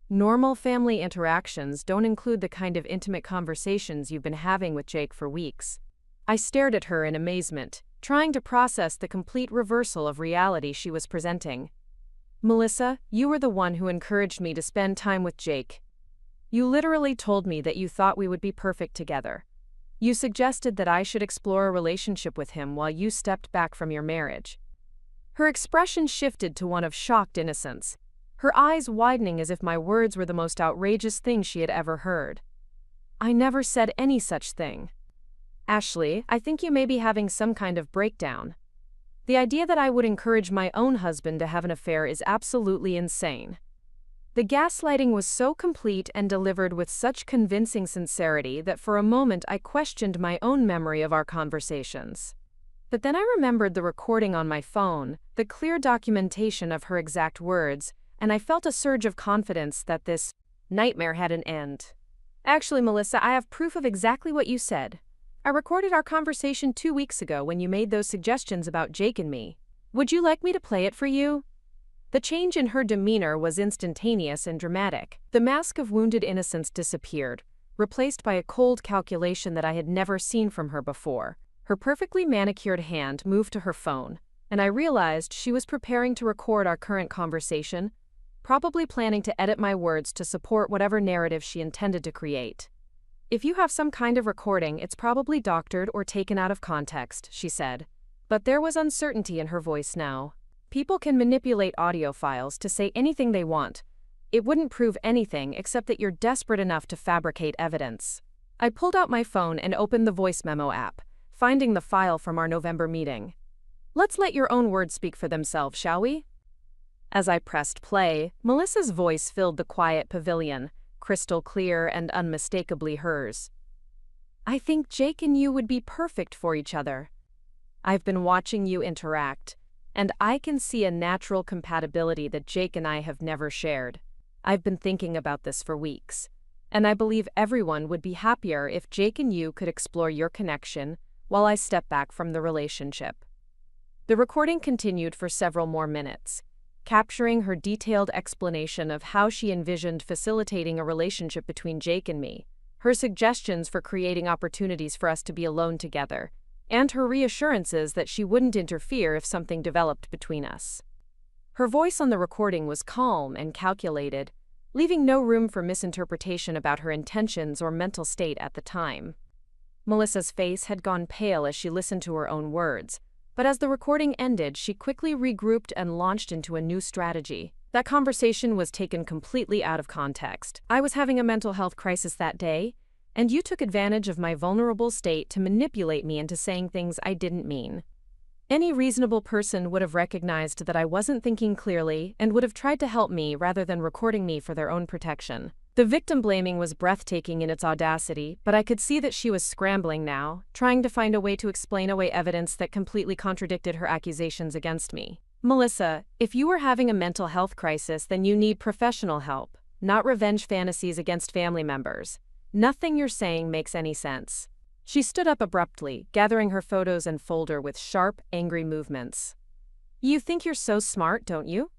A: Normal family interactions don't include the kind of intimate conversations you've been having with Jake for weeks." I stared at her in amazement, trying to process the complete reversal of reality she was presenting. "Melissa, you were the one who encouraged me to spend time with Jake. You literally told me that you thought we would be perfect together. You suggested that I should explore a relationship with him while you stepped back from your marriage." Her expression shifted to one of shocked innocence, her eyes widening as if my words were the most outrageous thing she had ever heard. "I never said any such thing. Ashley, I think you may be having some kind of breakdown. The idea that I would encourage my own husband to have an affair is absolutely insane." The gaslighting was so complete and delivered with such convincing sincerity that for a moment I questioned my own memory of our conversations. But then I remembered the recording on my phone, the clear documentation of her exact words, and I felt a surge of confidence that this nightmare had an end. Actually, Melissa, I have proof of exactly what you said. I recorded our conversation 2 weeks ago when you made those suggestions about Jake and me. Would you like me to play it for you? The change in her demeanor was instantaneous and dramatic. The mask of wounded innocence disappeared, replaced by a cold calculation that I had never seen from her before. Her perfectly manicured hand moved to her phone, and I realized she was preparing to record our current conversation, probably planning to edit my words to support whatever narrative she intended to create. If you have some kind of recording, it's probably doctored or taken out of context, she said. But there was uncertainty in her voice now. People can manipulate audio files to say anything they want. It wouldn't prove anything except that you're desperate enough to fabricate evidence. I pulled out my phone and opened the voice memo app, finding the file from our November meeting. Let's let your own words speak for themselves, shall we? As I pressed play, Melissa's voice filled the quiet pavilion, crystal clear and unmistakably hers. I think Jake and you would be perfect for each other. I've been watching you interact, and I can see a natural compatibility that Jake and I have never shared. I've been thinking about this for weeks, and I believe everyone would be happier if Jake and you could explore your connection while I step back from the relationship. The recording continued for several more minutes, capturing her detailed explanation of how she envisioned facilitating a relationship between Jake and me, her suggestions for creating opportunities for us to be alone together, and her reassurances that she wouldn't interfere if something developed between us. Her voice on the recording was calm and calculated, leaving no room for misinterpretation about her intentions or mental state at the time. Melissa's face had gone pale as she listened to her own words, but as the recording ended, she quickly regrouped and launched into a new strategy. That conversation was taken completely out of context. I was having a mental health crisis that day, and you took advantage of my vulnerable state to manipulate me into saying things I didn't mean. Any reasonable person would have recognized that I wasn't thinking clearly and would have tried to help me rather than recording me for their own protection. The victim blaming was breathtaking in its audacity, but I could see that she was scrambling now, trying to find a way to explain away evidence that completely contradicted her accusations against me. Melissa, if you were having a mental health crisis, then you need professional help, not revenge fantasies against family members. Nothing you're saying makes any sense. She stood up abruptly, gathering her photos and folder with sharp, angry movements. You think you're so smart, don't you?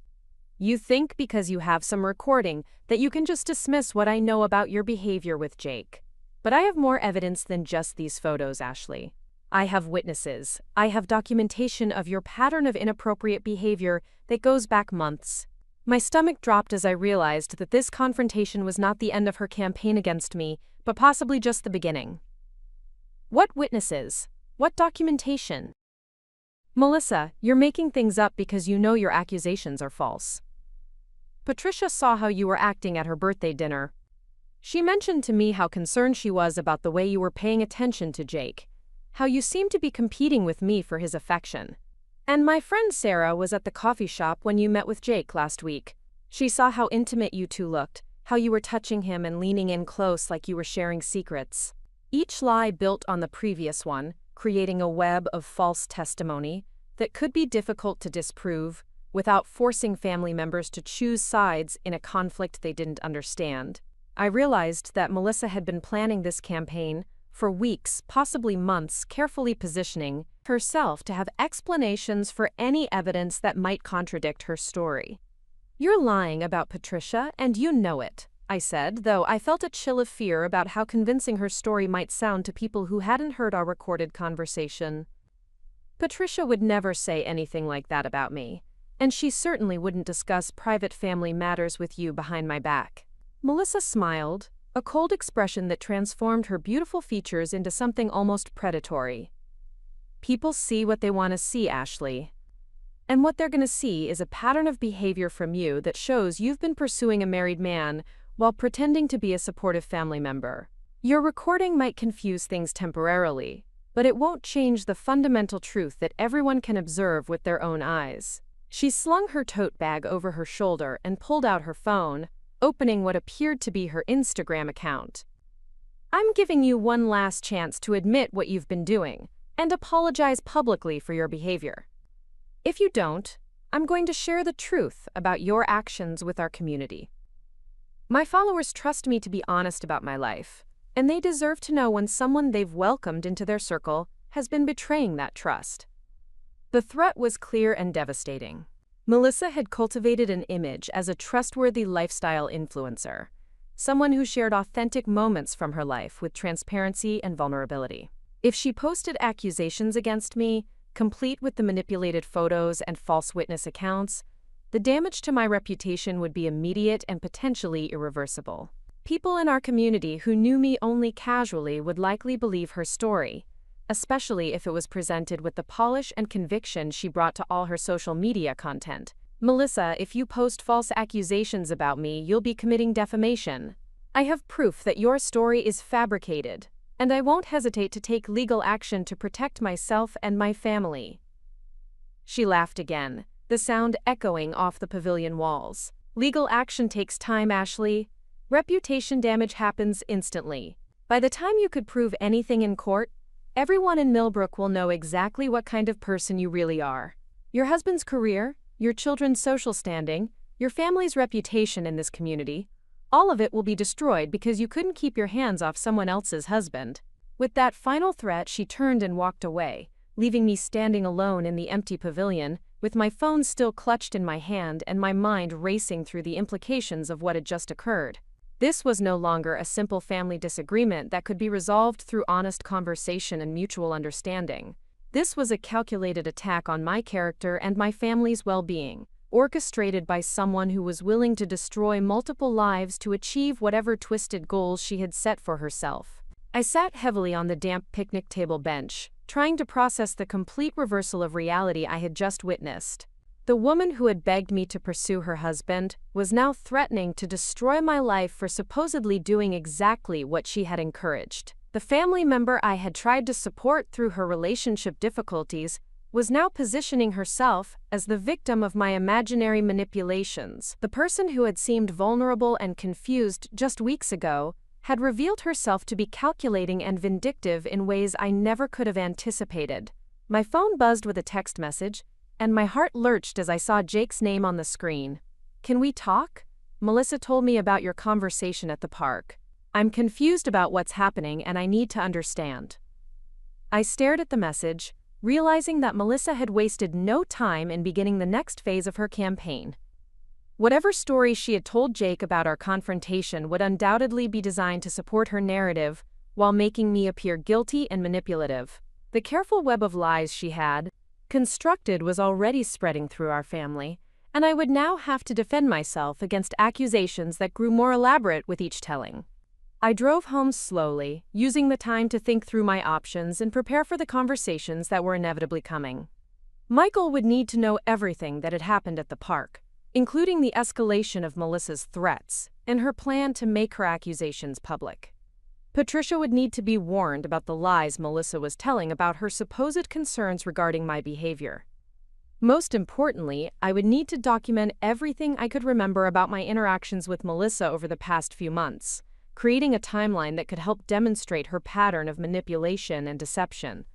A: You think because you have some recording that you can just dismiss what I know about your behavior with Jake. But I have more evidence than just these photos, Ashley. I have witnesses. I have documentation of your pattern of inappropriate behavior that goes back months. My stomach dropped as I realized that this confrontation was not the end of her campaign against me, but possibly just the beginning. What witnesses? What documentation? Melissa, you're making things up because you know your accusations are false. Patricia saw how you were acting at her birthday dinner. She mentioned to me how concerned she was about the way you were paying attention to Jake, how you seemed to be competing with me for his affection. And my friend Sarah was at the coffee shop when you met with Jake last week. She saw how intimate you two looked, how you were touching him and leaning in close like you were sharing secrets. Each lie built on the previous one, creating a web of false testimony that could be difficult to disprove without forcing family members to choose sides in a conflict they didn't understand. I realized that Melissa had been planning this campaign for weeks, possibly months, carefully positioning herself to have explanations for any evidence that might contradict her story. You're lying about Patricia, and you know it, I said, though I felt a chill of fear about how convincing her story might sound to people who hadn't heard our recorded conversation. Patricia would never say anything like that about me, and she certainly wouldn't discuss private family matters with you behind my back. Melissa smiled, a cold expression that transformed her beautiful features into something almost predatory. People see what they want to see, Ashley. And what they're going to see is a pattern of behavior from you that shows you've been pursuing a married man while pretending to be a supportive family member. Your recording might confuse things temporarily, but it won't change the fundamental truth that everyone can observe with their own eyes. She slung her tote bag over her shoulder and pulled out her phone, opening what appeared to be her Instagram account. I'm giving you one last chance to admit what you've been doing and apologize publicly for your behavior. If you don't, I'm going to share the truth about your actions with our community. My followers trust me to be honest about my life, and they deserve to know when someone they've welcomed into their circle has been betraying that trust. The threat was clear and devastating. Melissa had cultivated an image as a trustworthy lifestyle influencer, someone who shared authentic moments from her life with transparency and vulnerability. If she posted accusations against me, complete with the manipulated photos and false witness accounts, the damage to my reputation would be immediate and potentially irreversible. People in our community who knew me only casually would likely believe her story, especially if it was presented with the polish and conviction she brought to all her social media content. Melissa, if you post false accusations about me, you'll be committing defamation. I have proof that your story is fabricated, and I won't hesitate to take legal action to protect myself and my family. She laughed again, the sound echoing off the pavilion walls. Legal action takes time, Ashley. Reputation damage happens instantly. By the time you could prove anything in court, everyone in Millbrook will know exactly what kind of person you really are. Your husband's career, your children's social standing, your family's reputation in this community, all of it will be destroyed because you couldn't keep your hands off someone else's husband. With that final threat, she turned and walked away, leaving me standing alone in the empty pavilion, with my phone still clutched in my hand and my mind racing through the implications of what had just occurred. This was no longer a simple family disagreement that could be resolved through honest conversation and mutual understanding. This was a calculated attack on my character and my family's well-being, orchestrated by someone who was willing to destroy multiple lives to achieve whatever twisted goals she had set for herself. I sat heavily on the damp picnic table bench, trying to process the complete reversal of reality I had just witnessed. The woman who had begged me to pursue her husband was now threatening to destroy my life for supposedly doing exactly what she had encouraged. The family member I had tried to support through her relationship difficulties was now positioning herself as the victim of my imaginary manipulations. The person who had seemed vulnerable and confused just weeks ago had revealed herself to be calculating and vindictive in ways I never could have anticipated. My phone buzzed with a text message, and my heart lurched as I saw Jake's name on the screen. "Can we talk? Melissa told me about your conversation at the park. I'm confused about what's happening and I need to understand." I stared at the message, realizing that Melissa had wasted no time in beginning the next phase of her campaign. Whatever story she had told Jake about our confrontation would undoubtedly be designed to support her narrative while making me appear guilty and manipulative. The careful web of lies she had constructed was already spreading through our family, and I would now have to defend myself against accusations that grew more elaborate with each telling. I drove home slowly, using the time to think through my options and prepare for the conversations that were inevitably coming. Michael would need to know everything that had happened at the park, including the escalation of Melissa's threats and her plan to make her accusations public. Patricia would need to be warned about the lies Melissa was telling about her supposed concerns regarding my behavior. Most importantly, I would need to document everything I could remember about my interactions with Melissa over the past few months, creating a timeline that could help demonstrate her pattern of manipulation and deception.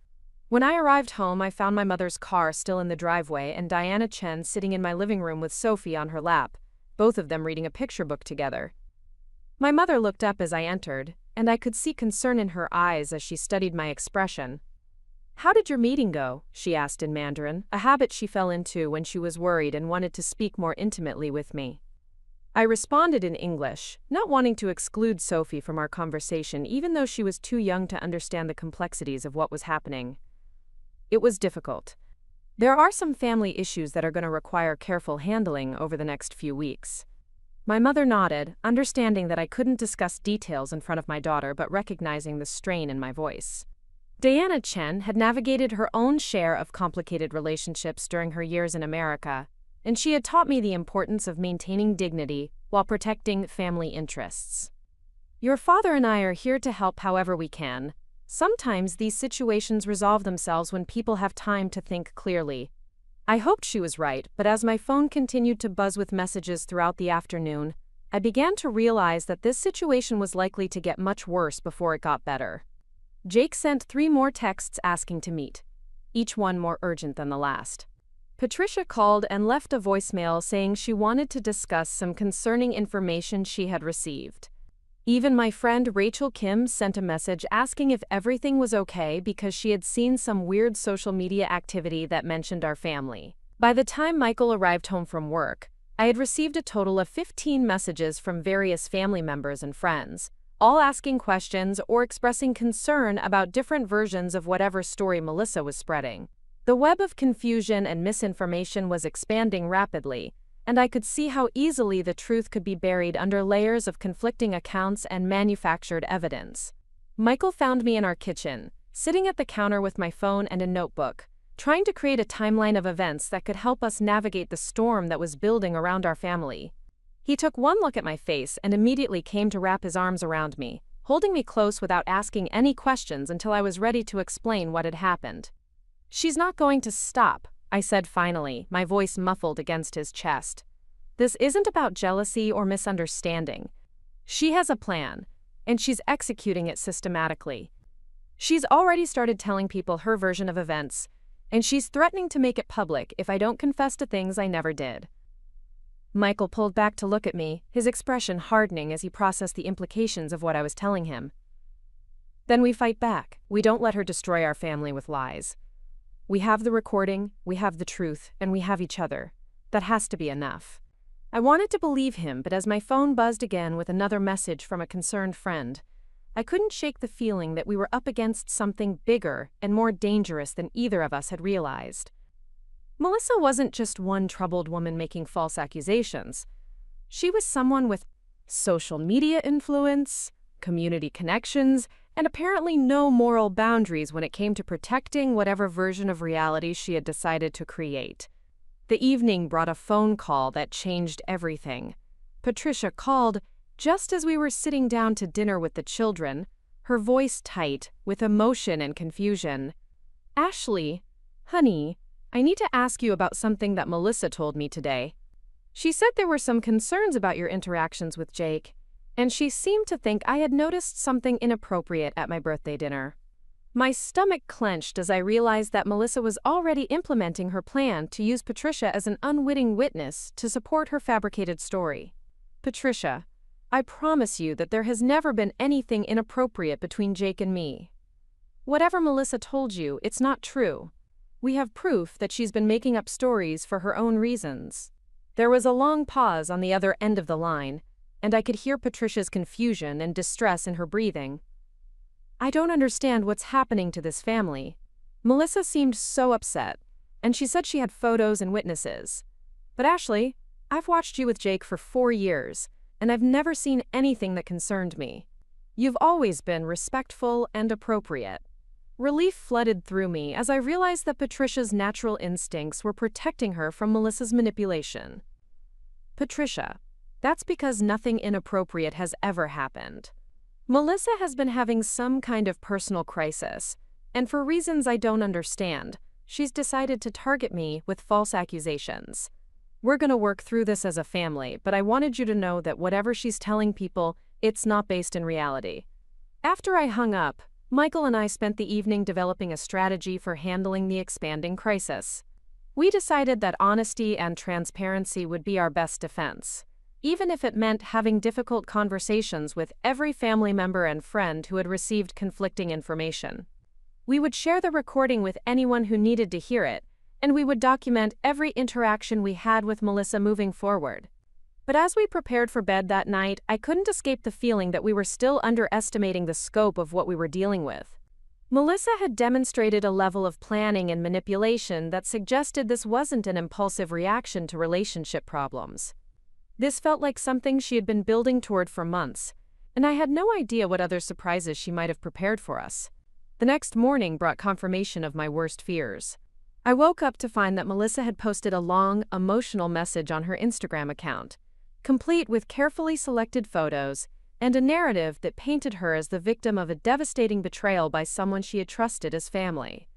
A: When I arrived home, I found my mother's car still in the driveway and Diana Chen sitting in my living room with Sophie on her lap, both of them reading a picture book together. My mother looked up as I entered, and I could see concern in her eyes as she studied my expression. "How did your meeting go?" she asked in Mandarin, a habit she fell into when she was worried and wanted to speak more intimately with me. I responded in English, not wanting to exclude Sophie from our conversation even though she was too young to understand the complexities of what was happening. It was difficult. There are some family issues that are going to require careful handling over the next few weeks. My mother nodded, understanding that I couldn't discuss details in front of my daughter but recognizing the strain in my voice. Diana Chen had navigated her own share of complicated relationships during her years in America, and she had taught me the importance of maintaining dignity while protecting family interests. "Your father and I are here to help however we can. Sometimes these situations resolve themselves when people have time to think clearly." I hoped she was right, but as my phone continued to buzz with messages throughout the afternoon, I began to realize that this situation was likely to get much worse before it got better. Jake sent 3 more texts asking to meet, each one more urgent than the last. Patricia called and left a voicemail saying she wanted to discuss some concerning information she had received. Even my friend Rachel Kim sent a message asking if everything was okay because she had seen some weird social media activity that mentioned our family. By the time Michael arrived home from work, I had received a total of 15 messages from various family members and friends, all asking questions or expressing concern about different versions of whatever story Melissa was spreading. The web of confusion and misinformation was expanding rapidly, and I could see how easily the truth could be buried under layers of conflicting accounts and manufactured evidence. Michael found me in our kitchen, sitting at the counter with my phone and a notebook, trying to create a timeline of events that could help us navigate the storm that was building around our family. He took one look at my face and immediately came to wrap his arms around me, holding me close without asking any questions until I was ready to explain what had happened. "She's not going to stop," I said finally, my voice muffled against his chest. "This isn't about jealousy or misunderstanding. She has a plan, and she's executing it systematically. She's already started telling people her version of events, and she's threatening to make it public if I don't confess to things I never did." Michael pulled back to look at me, his expression hardening as he processed the implications of what I was telling him. "Then we fight back. We don't let her destroy our family with lies. We have the recording, we have the truth, and we have each other. That has to be enough." I wanted to believe him, but as my phone buzzed again with another message from a concerned friend, I couldn't shake the feeling that we were up against something bigger and more dangerous than either of us had realized. Melissa wasn't just one troubled woman making false accusations. She was someone with social media influence, community connections, and apparently no moral boundaries when it came to protecting whatever version of reality she had decided to create. The evening brought a phone call that changed everything. Patricia called just as we were sitting down to dinner with the children, her voice tight with emotion and confusion. "Ashley, honey, I need to ask you about something that Melissa told me today. She said there were some concerns about your interactions with Jake, and she seemed to think I had noticed something inappropriate at my birthday dinner." My stomach clenched as I realized that Melissa was already implementing her plan to use Patricia as an unwitting witness to support her fabricated story. "Patricia, I promise you that there has never been anything inappropriate between Jake and me. Whatever Melissa told you, it's not true. We have proof that she's been making up stories for her own reasons." There was a long pause on the other end of the line, and I could hear Patricia's confusion and distress in her breathing. "I don't understand what's happening to this family." Melissa seemed so upset, and she said she had photos and witnesses. "But Ashley, I've watched you with Jake for 4 years, and I've never seen anything that concerned me. You've always been respectful and appropriate." Relief flooded through me as I realized that Patricia's natural instincts were protecting her from Melissa's manipulation. "Patricia, that's because nothing inappropriate has ever happened. Melissa has been having some kind of personal crisis, and for reasons I don't understand, she's decided to target me with false accusations. We're going to work through this as a family, but I wanted you to know that whatever she's telling people, it's not based in reality." After I hung up, Michael and I spent the evening developing a strategy for handling the expanding crisis. We decided that honesty and transparency would be our best defense, even if it meant having difficult conversations with every family member and friend who had received conflicting information. We would share the recording with anyone who needed to hear it, and we would document every interaction we had with Melissa moving forward. But as we prepared for bed that night, I couldn't escape the feeling that we were still underestimating the scope of what we were dealing with. Melissa had demonstrated a level of planning and manipulation that suggested this wasn't an impulsive reaction to relationship problems. This felt like something she had been building toward for months, and I had no idea what other surprises she might have prepared for us. The next morning brought confirmation of my worst fears. I woke up to find that Melissa had posted a long, emotional message on her Instagram account, complete with carefully selected photos and a narrative that painted her as the victim of a devastating betrayal by someone she had trusted as family.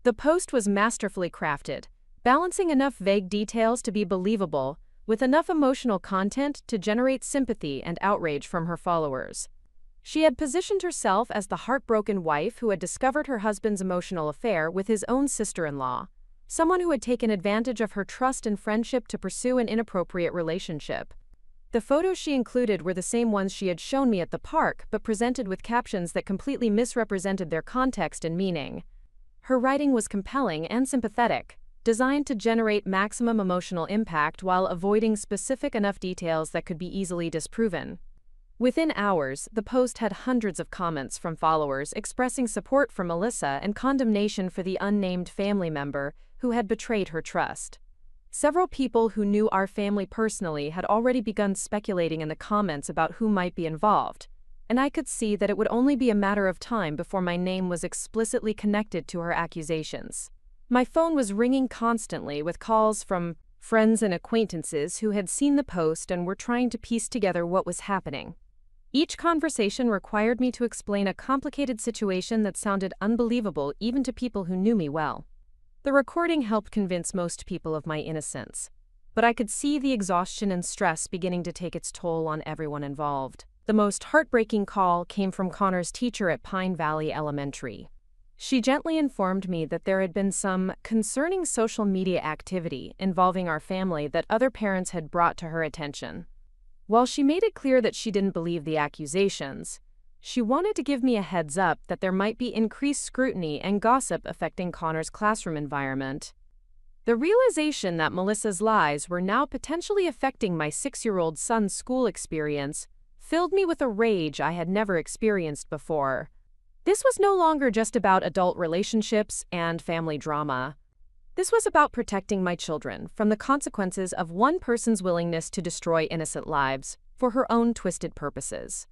A: The post was masterfully crafted, balancing enough vague details to be believable with enough emotional content to generate sympathy and outrage from her followers. She had positioned herself as the heartbroken wife who had discovered her husband's emotional affair with his own sister-in-law, someone who had taken advantage of her trust and friendship to pursue an inappropriate relationship. The photos she included were the same ones she had shown me at the park, but presented with captions that completely misrepresented their context and meaning. Her writing was compelling and sympathetic, designed to generate maximum emotional impact while avoiding specific enough details that could be easily disproven. Within hours, the post had hundreds of comments from followers expressing support for Melissa and condemnation for the unnamed family member who had betrayed her trust. Several people who knew our family personally had already begun speculating in the comments about who might be involved, and I could see that it would only be a matter of time before my name was explicitly connected to her accusations. My phone was ringing constantly with calls from friends and acquaintances who had seen the post and were trying to piece together what was happening. Each conversation required me to explain a complicated situation that sounded unbelievable even to people who knew me well. The recording helped convince most people of my innocence, but I could see the exhaustion and stress beginning to take its toll on everyone involved. The most heartbreaking call came from Connor's teacher at Pine Valley Elementary. She gently informed me that there had been some concerning social media activity involving our family that other parents had brought to her attention. While she made it clear that she didn't believe the accusations, she wanted to give me a heads up that there might be increased scrutiny and gossip affecting Connor's classroom environment. The realization that Melissa's lies were now potentially affecting my 6-year-old son's school experience filled me with a rage I had never experienced before. This was no longer just about adult relationships and family drama. This was about protecting my children from the consequences of one person's willingness to destroy innocent lives for her own twisted purposes.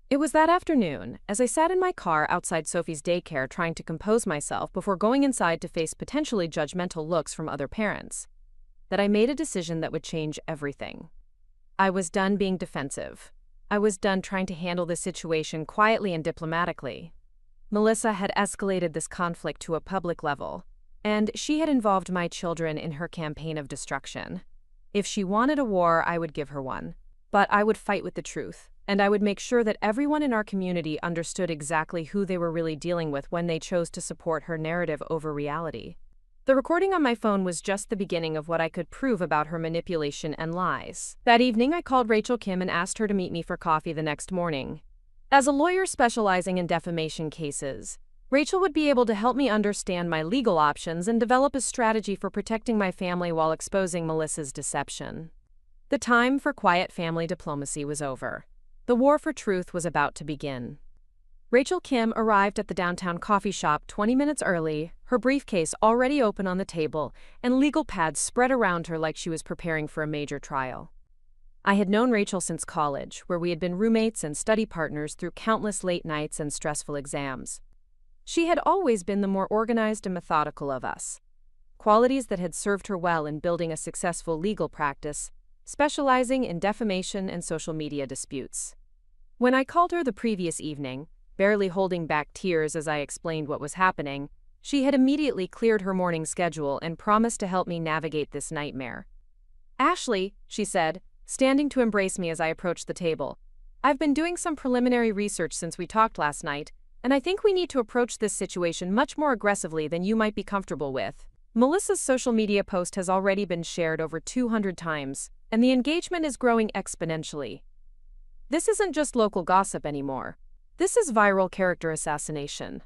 A: It was that afternoon, as I sat in my car outside Sophie's daycare trying to compose myself before going inside to face potentially judgmental looks from other parents, that I made a decision that would change everything. I was done being defensive. I was done trying to handle this situation quietly and diplomatically. Melissa had escalated this conflict to a public level, and she had involved my children in her campaign of destruction. If she wanted a war, I would give her one. But I would fight with the truth, and I would make sure that everyone in our community understood exactly who they were really dealing with when they chose to support her narrative over reality. The recording on my phone was just the beginning of what I could prove about her manipulation and lies. That evening, I called Rachel Kim and asked her to meet me for coffee the next morning. As a lawyer specializing in defamation cases, Rachel would be able to help me understand my legal options and develop a strategy for protecting my family while exposing Melissa's deception. The time for quiet family diplomacy was over. The war for truth was about to begin. Rachel Kim arrived at the downtown coffee shop 20 minutes early, her briefcase already open on the table, and legal pads spread around her like she was preparing for a major trial. I had known Rachel since college, where we had been roommates and study partners through countless late nights and stressful exams. She had always been the more organized and methodical of us, qualities that had served her well in building a successful legal practice, specializing in defamation and social media disputes. When I called her the previous evening, barely holding back tears as I explained what was happening, she had immediately cleared her morning schedule and promised to help me navigate this nightmare. "Ashley," she said, standing to embrace me as I approached the table, "I've been doing some preliminary research since we talked last night, and I think we need to approach this situation much more aggressively than you might be comfortable with." Melissa's social media post has already been shared over 200 times, and the engagement is growing exponentially. This isn't just local gossip anymore. This is viral character assassination.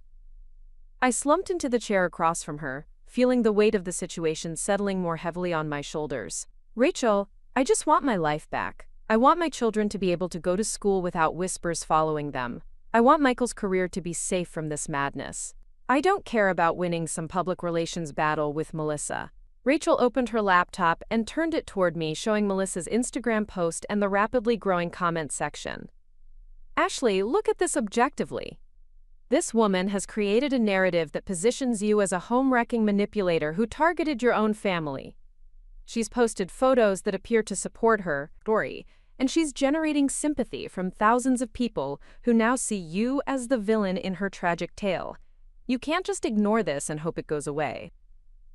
A: I slumped into the chair across from her, feeling the weight of the situation settling more heavily on my shoulders. "Rachel, I just want my life back. I want my children to be able to go to school without whispers following them. I want Michael's career to be safe from this madness. I don't care about winning some public relations battle with Melissa." Rachel opened her laptop and turned it toward me, showing Melissa's Instagram post and the rapidly growing comment section. "Ashley, look at this objectively. This woman has created a narrative that positions you as a home-wrecking manipulator who targeted your own family. She's posted photos that appear to support her story, and she's generating sympathy from thousands of people who now see you as the villain in her tragic tale. You can't just ignore this and hope it goes away."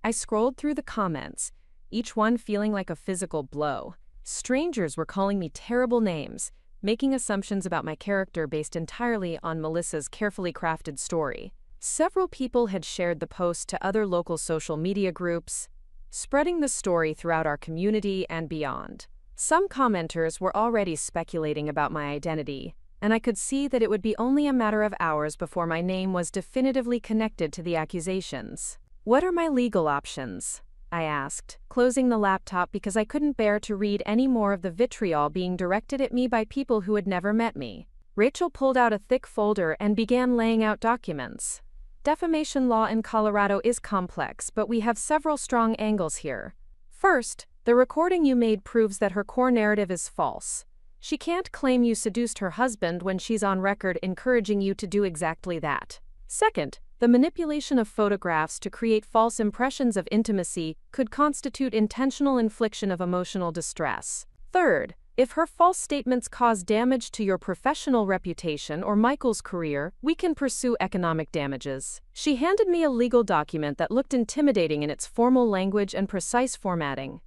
A: I scrolled through the comments, each one feeling like a physical blow. Strangers were calling me terrible names, making assumptions about my character based entirely on Melissa's carefully crafted story. Several people had shared the post to other local social media groups, spreading the story throughout our community and beyond. Some commenters were already speculating about my identity, and I could see that it would be only a matter of hours before my name was definitively connected to the accusations. "What are my legal options?" I asked, closing the laptop because I couldn't bear to read any more of the vitriol being directed at me by people who had never met me. Rachel pulled out a thick folder and began laying out documents. Defamation law in Colorado is complex, but we have several strong angles here. First, the recording you made proves that her core narrative is false. She can't claim you seduced her husband when she's on record encouraging you to do exactly that. Second, the manipulation of photographs to create false impressions of intimacy could constitute intentional infliction of emotional distress. Third, if her false statements cause damage to your professional reputation or Michael's career, we can pursue economic damages. She handed me a legal document that looked intimidating in its formal language and precise formatting.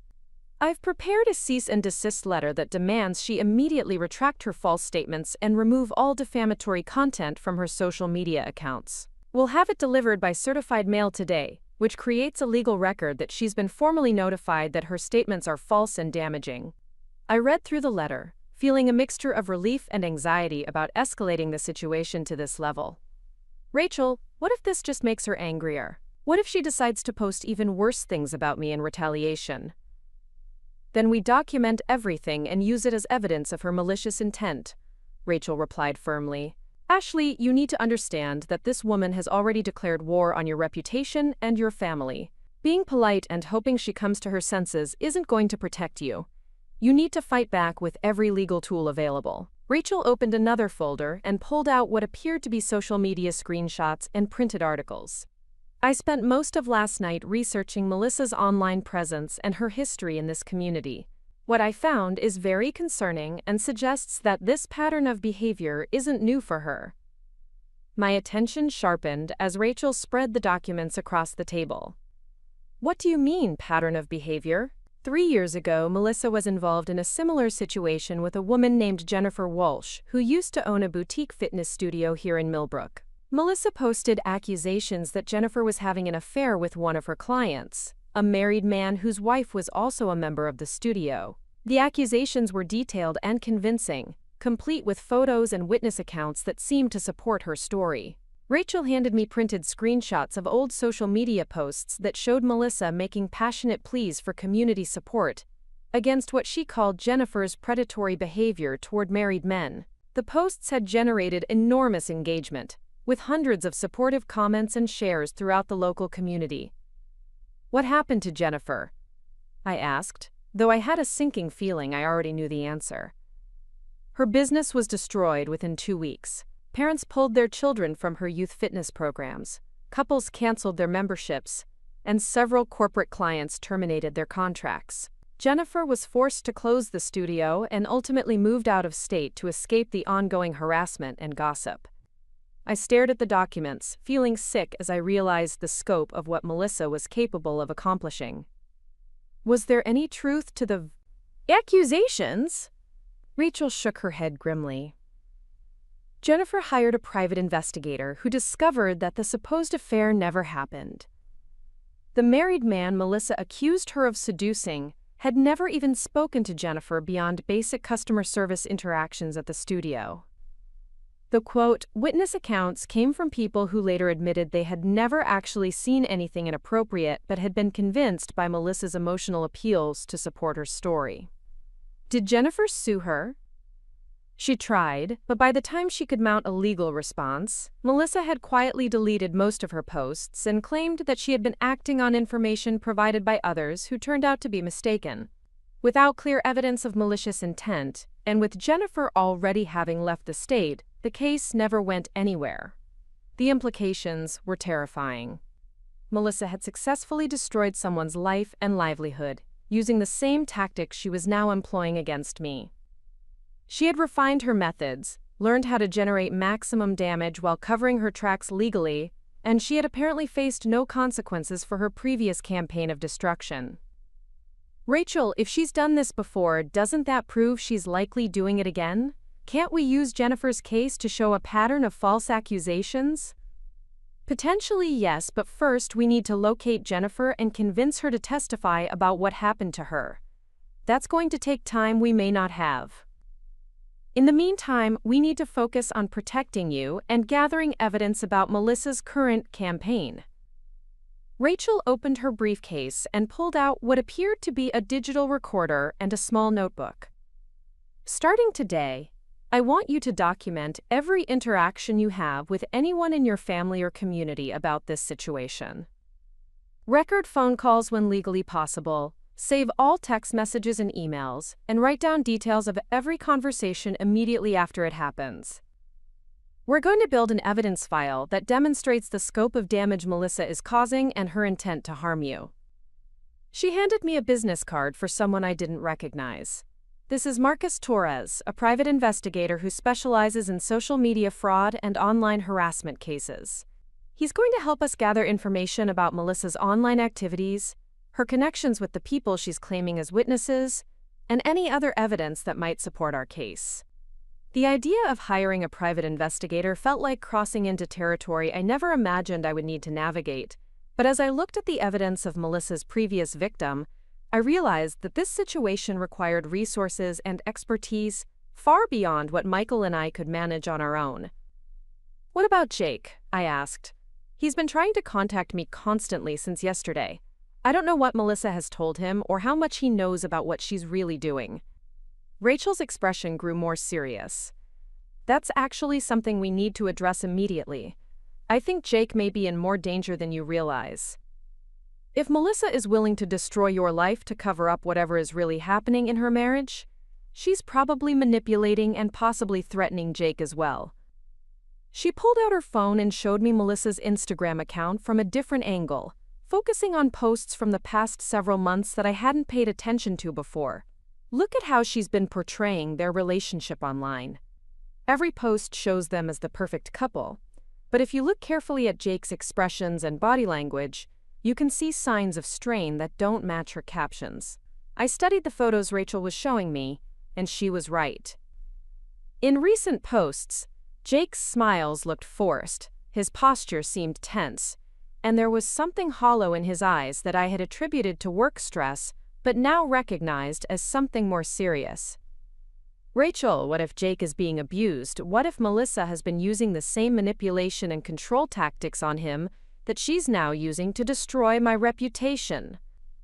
A: "I've prepared a cease and desist letter that demands she immediately retract her false statements and remove all defamatory content from her social media accounts. We'll have it delivered by certified mail today, which creates a legal record that she's been formally notified that her statements are false and damaging." I read through the letter, feeling a mixture of relief and anxiety about escalating the situation to this level. Rachel, what if this just makes her angrier? What if she decides to post even worse things about me in retaliation? Then we document everything and use it as evidence of her malicious intent, Rachel replied firmly. Ashley, you need to understand that this woman has already declared war on your reputation and your family. Being polite and hoping she comes to her senses isn't going to protect you. You need to fight back with every legal tool available. Rachel opened another folder and pulled out what appeared to be social media screenshots and printed articles. I spent most of last night researching Melissa's online presence and her history in this community. What I found is very concerning and suggests that this pattern of behavior isn't new for her. My attention sharpened as Rachel spread the documents across the table. "What do you mean, pattern of behavior?" 3 years ago, Melissa was involved in a similar situation with a woman named Jennifer Walsh, who used to own a boutique fitness studio here in Millbrook. Melissa posted accusations that Jennifer was having an affair with one of her clients, a married man whose wife was also a member of the studio. The accusations were detailed and convincing, complete with photos and witness accounts that seemed to support her story. Rachel handed me printed screenshots of old social media posts that showed Melissa making passionate pleas for community support against what she called Jennifer's predatory behavior toward married men. The posts had generated enormous engagement, with hundreds of supportive comments and shares throughout the local community. "What happened to Jennifer?" I asked, though I had a sinking feeling I already knew the answer. "Her business was destroyed within 2 weeks. Parents pulled their children from her youth fitness programs, couples canceled their memberships, and several corporate clients terminated their contracts. Jennifer was forced to close the studio and ultimately moved out of state to escape the ongoing harassment and gossip." I stared at the documents, feeling sick as I realized the scope of what Melissa was capable of accomplishing. Was there any truth to the accusations? Rachel shook her head grimly. Jennifer hired a private investigator who discovered that the supposed affair never happened. The married man Melissa accused her of seducing had never even spoken to Jennifer beyond basic customer service interactions at the studio. The quote, witness accounts came from people who later admitted they had never actually seen anything inappropriate but had been convinced by Melissa's emotional appeals to support her story. Did Jennifer sue her? She tried, but by the time she could mount a legal response, Melissa had quietly deleted most of her posts and claimed that she had been acting on information provided by others who turned out to be mistaken. Without clear evidence of malicious intent, and with Jennifer already having left the state, the case never went anywhere. The implications were terrifying. Melissa had successfully destroyed someone's life and livelihood, using the same tactics she was now employing against me. She had refined her methods, learned how to generate maximum damage while covering her tracks legally, and she had apparently faced no consequences for her previous campaign of destruction. Rachel, if she's done this before, doesn't that prove she's likely doing it again? Can't we use Jennifer's case to show a pattern of false accusations? Potentially, yes, but first we need to locate Jennifer and convince her to testify about what happened to her. That's going to take time we may not have. In the meantime, we need to focus on protecting you and gathering evidence about Melissa's current campaign. Rachel opened her briefcase and pulled out what appeared to be a digital recorder and a small notebook. Starting today, I want you to document every interaction you have with anyone in your family or community about this situation. Record phone calls when legally possible, save all text messages and emails, and write down details of every conversation immediately after it happens. We're going to build an evidence file that demonstrates the scope of damage Melissa is causing and her intent to harm you. She handed me a business card for someone I didn't recognize. This is Marcus Torres, a private investigator who specializes in social media fraud and online harassment cases. He's going to help us gather information about Melissa's online activities, her connections with the people she's claiming as witnesses, and any other evidence that might support our case. The idea of hiring a private investigator felt like crossing into territory I never imagined I would need to navigate, but as I looked at the evidence of Melissa's previous victim, I realized that this situation required resources and expertise far beyond what Michael and I could manage on our own. "What about Jake?" I asked. "He's been trying to contact me constantly since yesterday. I don't know what Melissa has told him or how much he knows about what she's really doing." Rachel's expression grew more serious. "That's actually something we need to address immediately. I think Jake may be in more danger than you realize. If Melissa is willing to destroy your life to cover up whatever is really happening in her marriage, she's probably manipulating and possibly threatening Jake as well." She pulled out her phone and showed me Melissa's Instagram account from a different angle, focusing on posts from the past several months that I hadn't paid attention to before. "Look at how she's been portraying their relationship online. Every post shows them as the perfect couple, but if you look carefully at Jake's expressions and body language, you can see signs of strain that don't match her captions." I studied the photos Rachel was showing me, and she was right. In recent posts, Jake's smiles looked forced, his posture seemed tense, and there was something hollow in his eyes that I had attributed to work stress but now recognized as something more serious. "Rachel, what if Jake is being abused? What if Melissa has been using the same manipulation and control tactics on him that she's now using to destroy my reputation?"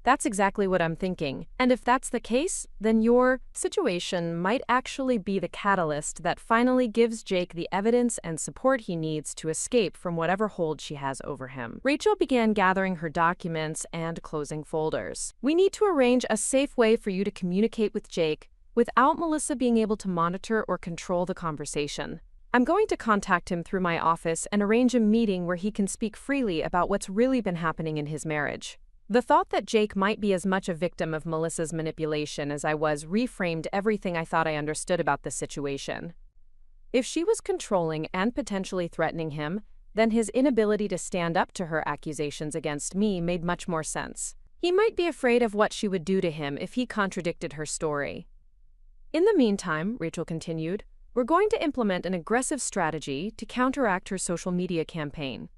A: "That's exactly what I'm thinking. And if that's the case, then your situation might actually be the catalyst that finally gives Jake the evidence and support he needs to escape from whatever hold she has over him." Rachel began gathering her documents and closing folders. "We need to arrange a safe way for you to communicate with Jake without Melissa being able to monitor or control the conversation. I'm going to contact him through my office and arrange a meeting where he can speak freely about what's really been happening in his marriage." The thought that Jake might be as much a victim of Melissa's manipulation as I was reframed everything I thought I understood about the situation. If she was controlling and potentially threatening him, then his inability to stand up to her accusations against me made much more sense. He might be afraid of what she would do to him if he contradicted her story. "In the meantime," Rachel continued, "we're going to implement an aggressive strategy to counteract her social media campaign.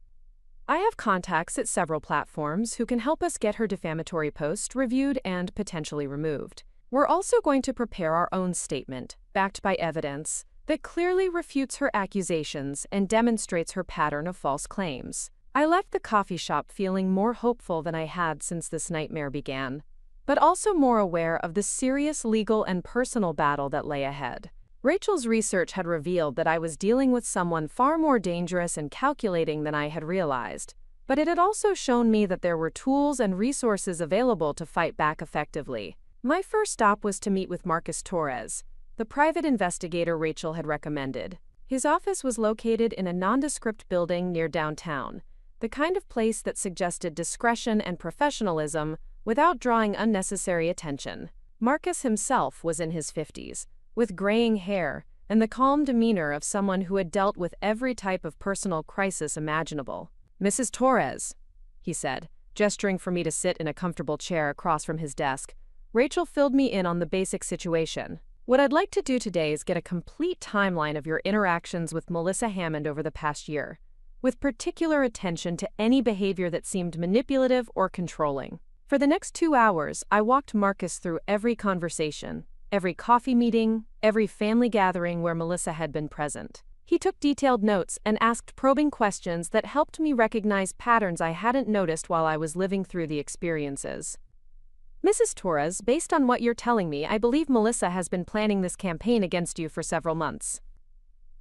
A: I have contacts at several platforms who can help us get her defamatory post reviewed and potentially removed. We're also going to prepare our own statement, backed by evidence, that clearly refutes her accusations and demonstrates her pattern of false claims." I left the coffee shop feeling more hopeful than I had since this nightmare began, but also more aware of the serious legal and personal battle that lay ahead. Rachel's research had revealed that I was dealing with someone far more dangerous and calculating than I had realized, but it had also shown me that there were tools and resources available to fight back effectively. My first stop was to meet with Marcus Torres, the private investigator Rachel had recommended. His office was located in a nondescript building near downtown, the kind of place that suggested discretion and professionalism without drawing unnecessary attention. Marcus himself was in his 50s, with graying hair and the calm demeanor of someone who had dealt with every type of personal crisis imaginable. "Mrs. Torres," he said, gesturing for me to sit in a comfortable chair across from his desk. Rachel filled me in on the basic situation. "What I'd like to do today is get a complete timeline of your interactions with Melissa Hammond over the past year. with particular attention to any behavior that seemed manipulative or controlling. For the next 2 hours, I walked Marcus through every conversation, every coffee meeting, every family gathering where Melissa had been present. He took detailed notes and asked probing questions that helped me recognize patterns I hadn't noticed while I was living through the experiences. Mrs. Torres, based on what you're telling me, I believe Melissa has been planning this campaign against you for several months.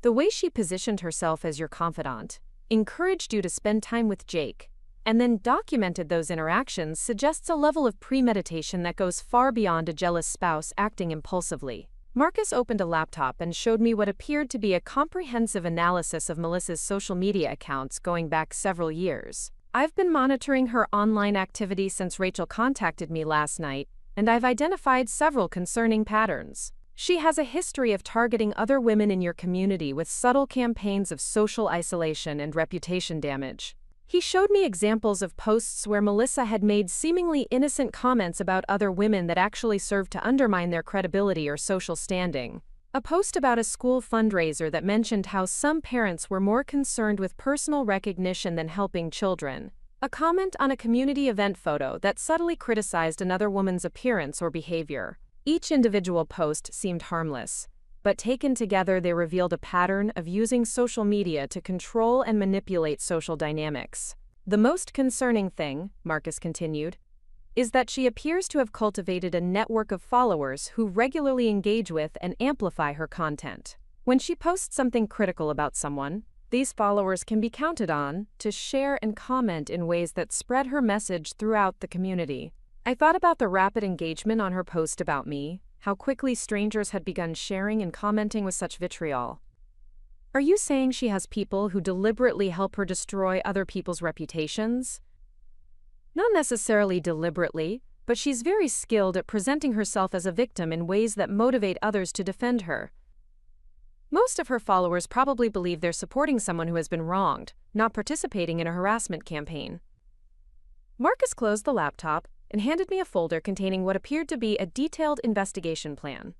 A: The way she positioned herself as your confidant, encouraged you to spend time with Jake, and then documented those interactions suggests a level of premeditation that goes far beyond a jealous spouse acting impulsively. Marcus opened a laptop and showed me what appeared to be a comprehensive analysis of Melissa's social media accounts going back several years. I've been monitoring her online activity since Rachel contacted me last night, and I've identified several concerning patterns. She has a history of targeting other women in your community with subtle campaigns of social isolation and reputation damage. He showed me examples of posts where Melissa had made seemingly innocent comments about other women that actually served to undermine their credibility or social standing. A post about a school fundraiser that mentioned how some parents were more concerned with personal recognition than helping children. A comment on a community event photo that subtly criticized another woman's appearance or behavior. Each individual post seemed harmless, but taken together they revealed a pattern of using social media to control and manipulate social dynamics. The most concerning thing, Marcus continued, is that she appears to have cultivated a network of followers who regularly engage with and amplify her content. When she posts something critical about someone, these followers can be counted on to share and comment in ways that spread her message throughout the community. I thought about the rapid engagement on her post about me, how quickly strangers had begun sharing and commenting with such vitriol. Are you saying she has people who deliberately help her destroy other people's reputations? Not necessarily deliberately, but she's very skilled at presenting herself as a victim in ways that motivate others to defend her. Most of her followers probably believe they're supporting someone who has been wronged, not participating in a harassment campaign. Marcus closed the laptop and handed me a folder containing what appeared to be a detailed investigation plan.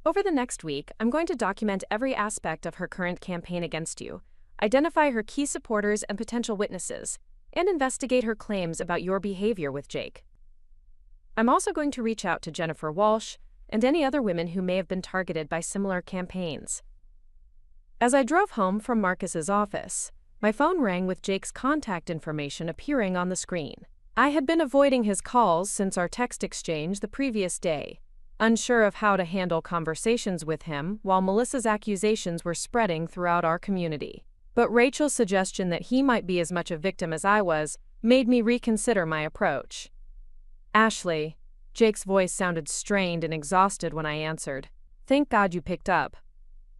A: Over the next week, I'm going to document every aspect of her current campaign against you, identify her key supporters and potential witnesses, and investigate her claims about your behavior with Jake. I'm also going to reach out to Jennifer Walsh and any other women who may have been targeted by similar campaigns. As I drove home from Marcus's office, my phone rang with Jake's contact information appearing on the screen. I had been avoiding his calls since our text exchange the previous day, unsure of how to handle conversations with him while Melissa's accusations were spreading throughout our community. But Rachel's suggestion that he might be as much a victim as I was made me reconsider my approach. Ashley, Jake's voice sounded strained and exhausted when I answered. Thank God you picked up.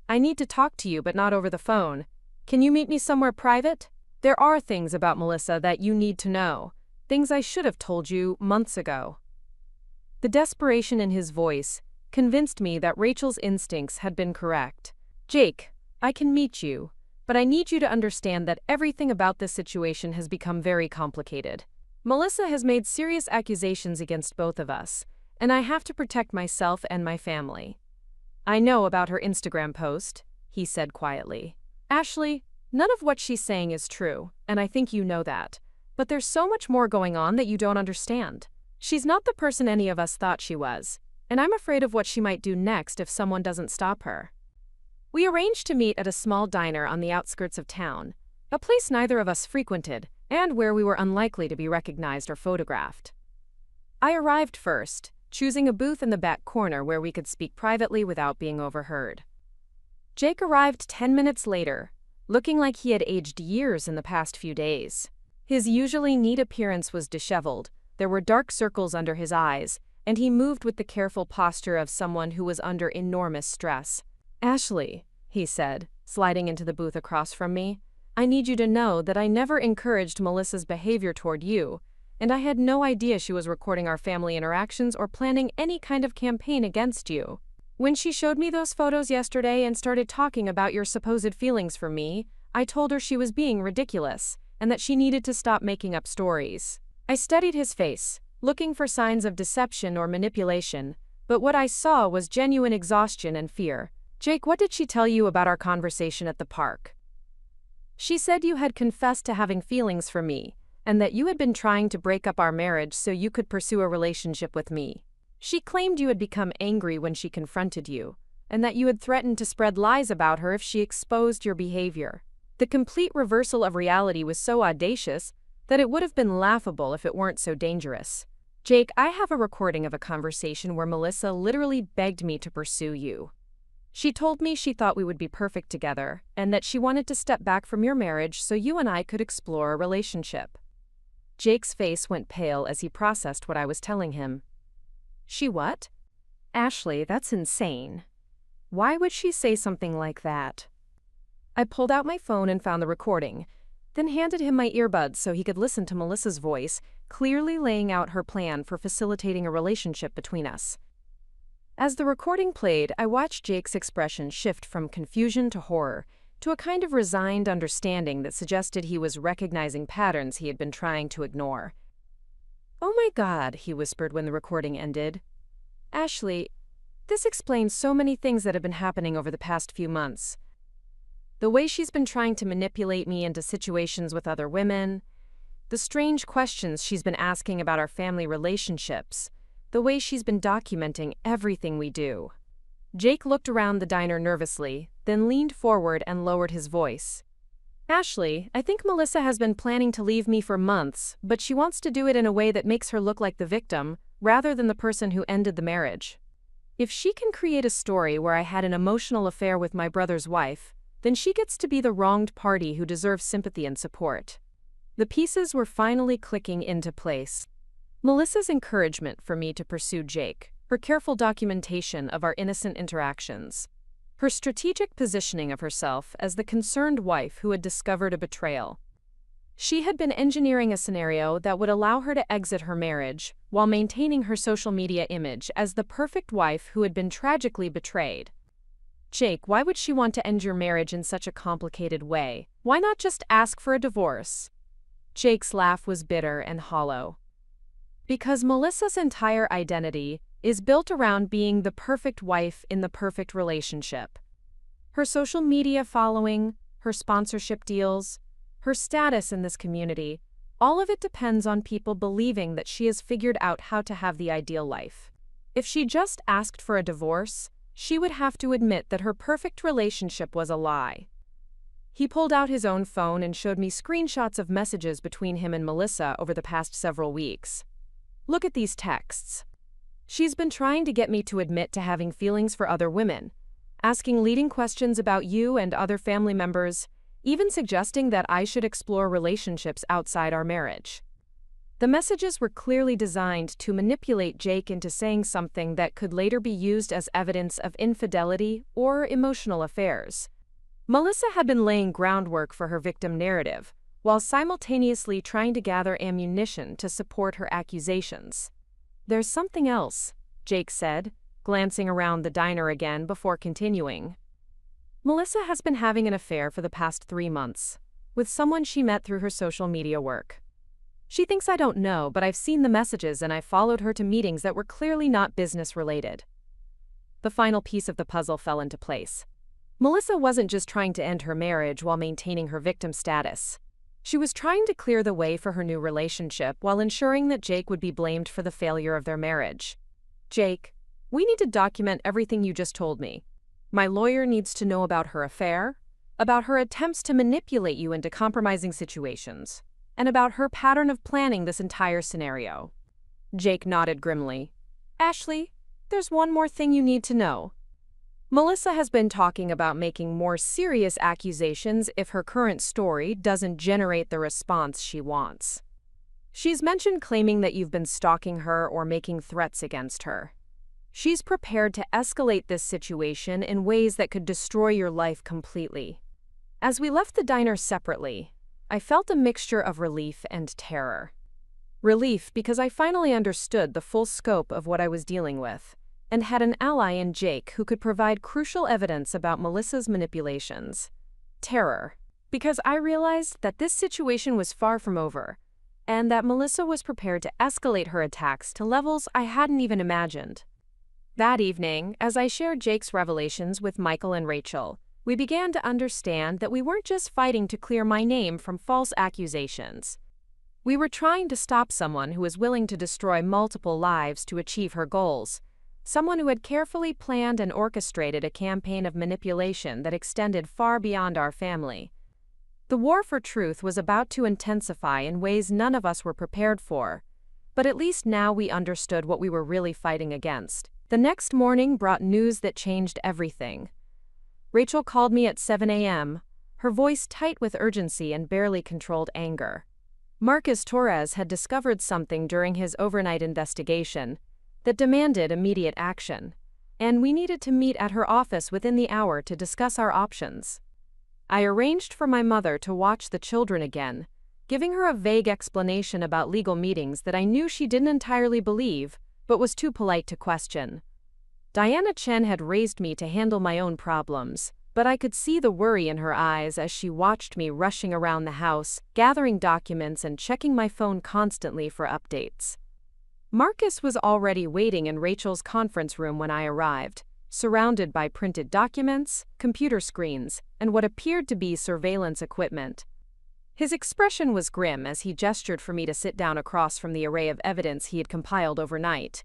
A: I need to talk to you, but not over the phone. Can you meet me somewhere private? There are things about Melissa that you need to know. Things I should have told you months ago. The desperation in his voice convinced me that Rachel's instincts had been correct. Jake, I can meet you, but I need you to understand that everything about this situation has become very complicated. Melissa has made serious accusations against both of us, and I have to protect myself and my family. I know about her Instagram post, he said quietly. Ashley, none of what she's saying is true, and I think you know that. But there's so much more going on that you don't understand. She's not the person any of us thought she was, and I'm afraid of what she might do next if someone doesn't stop her. We arranged to meet at a small diner on the outskirts of town, a place neither of us frequented, and where we were unlikely to be recognized or photographed. I arrived first, choosing a booth in the back corner where we could speak privately without being overheard. Jake arrived 10 minutes later, looking like he had aged years in the past few days. His usually neat appearance was disheveled, there were dark circles under his eyes, and he moved with the careful posture of someone who was under enormous stress. Ashley, he said, sliding into the booth across from me, I need you to know that I never encouraged Melissa's behavior toward you, and I had no idea she was recording our family interactions or planning any kind of campaign against you. When she showed me those photos yesterday and started talking about your supposed feelings for me, I told her she was being ridiculous, and that she needed to stop making up stories. I studied his face, looking for signs of deception or manipulation, but what I saw was genuine exhaustion and fear. Jake, what did she tell you about our conversation at the park? She said you had confessed to having feelings for me, and that you had been trying to break up our marriage so you could pursue a relationship with me. She claimed you had become angry when she confronted you, and that you had threatened to spread lies about her if she exposed your behavior. The complete reversal of reality was so audacious that it would have been laughable if it weren't so dangerous. Jake, I have a recording of a conversation where Melissa literally begged me to pursue you. She told me she thought we would be perfect together, and that she wanted to step back from your marriage so you and I could explore a relationship. Jake's face went pale as he processed what I was telling him. She what? Ashley, that's insane. Why would she say something like that? I pulled out my phone and found the recording, then handed him my earbuds so he could listen to Melissa's voice, clearly laying out her plan for facilitating a relationship between us. As the recording played, I watched Jake's expression shift from confusion to horror, to a kind of resigned understanding that suggested he was recognizing patterns he had been trying to ignore. "Oh my God," he whispered when the recording ended. "Ashley, this explains so many things that have been happening over the past few months. The way she's been trying to manipulate me into situations with other women, the strange questions she's been asking about our family relationships, the way she's been documenting everything we do." Jake looked around the diner nervously, then leaned forward and lowered his voice. "Ashley, I think Melissa has been planning to leave me for months, but she wants to do it in a way that makes her look like the victim, rather than the person who ended the marriage. If she can create a story where I had an emotional affair with my brother's wife, then she gets to be the wronged party who deserves sympathy and support." The pieces were finally clicking into place. Melissa's encouragement for me to pursue Jake, her careful documentation of our innocent interactions, her strategic positioning of herself as the concerned wife who had discovered a betrayal. She had been engineering a scenario that would allow her to exit her marriage while maintaining her social media image as the perfect wife who had been tragically betrayed. "Jake, why would she want to end your marriage in such a complicated way? Why not just ask for a divorce?" Jake's laugh was bitter and hollow. "Because Melissa's entire identity is built around being the perfect wife in the perfect relationship. Her social media following, her sponsorship deals, her status in this community, all of it depends on people believing that she has figured out how to have the ideal life. If she just asked for a divorce, she would have to admit that her perfect relationship was a lie." He pulled out his own phone and showed me screenshots of messages between him and Melissa over the past several weeks. "Look at these texts. She's been trying to get me to admit to having feelings for other women, asking leading questions about you and other family members, even suggesting that I should explore relationships outside our marriage." The messages were clearly designed to manipulate Jake into saying something that could later be used as evidence of infidelity or emotional affairs. Melissa had been laying groundwork for her victim narrative, while simultaneously trying to gather ammunition to support her accusations. "There's something else," Jake said, glancing around the diner again before continuing. "Melissa has been having an affair for the past 3 months, with someone she met through her social media work. She thinks I don't know, but I've seen the messages and I followed her to meetings that were clearly not business-related." The final piece of the puzzle fell into place. Melissa wasn't just trying to end her marriage while maintaining her victim status. She was trying to clear the way for her new relationship while ensuring that Jake would be blamed for the failure of their marriage. "Jake, we need to document everything you just told me. My lawyer needs to know about her affair, about her attempts to manipulate you into compromising situations, and about her pattern of planning this entire scenario." Jake nodded grimly. "Ashley, there's one more thing you need to know. Melissa has been talking about making more serious accusations if her current story doesn't generate the response she wants. She's mentioned claiming that you've been stalking her or making threats against her. She's prepared to escalate this situation in ways that could destroy your life completely." As we left the diner separately, I felt a mixture of relief and terror. Relief because I finally understood the full scope of what I was dealing with, and had an ally in Jake who could provide crucial evidence about Melissa's manipulations. Terror, because I realized that this situation was far from over, and that Melissa was prepared to escalate her attacks to levels I hadn't even imagined. That evening, as I shared Jake's revelations with Michael and Rachel, we began to understand that we weren't just fighting to clear my name from false accusations. We were trying to stop someone who was willing to destroy multiple lives to achieve her goals, someone who had carefully planned and orchestrated a campaign of manipulation that extended far beyond our family. The war for truth was about to intensify in ways none of us were prepared for, but at least now we understood what we were really fighting against. The next morning brought news that changed everything. Rachel called me at 7 a.m., her voice tight with urgency and barely controlled anger. Marcus Torres had discovered something during his overnight investigation that demanded immediate action, and we needed to meet at her office within the hour to discuss our options. I arranged for my mother to watch the children again, giving her a vague explanation about legal meetings that I knew she didn't entirely believe, but was too polite to question. Diana Chen had raised me to handle my own problems, but I could see the worry in her eyes as she watched me rushing around the house, gathering documents and checking my phone constantly for updates. Marcus was already waiting in Rachel's conference room when I arrived, surrounded by printed documents, computer screens, and what appeared to be surveillance equipment. His expression was grim as he gestured for me to sit down across from the array of evidence he had compiled overnight.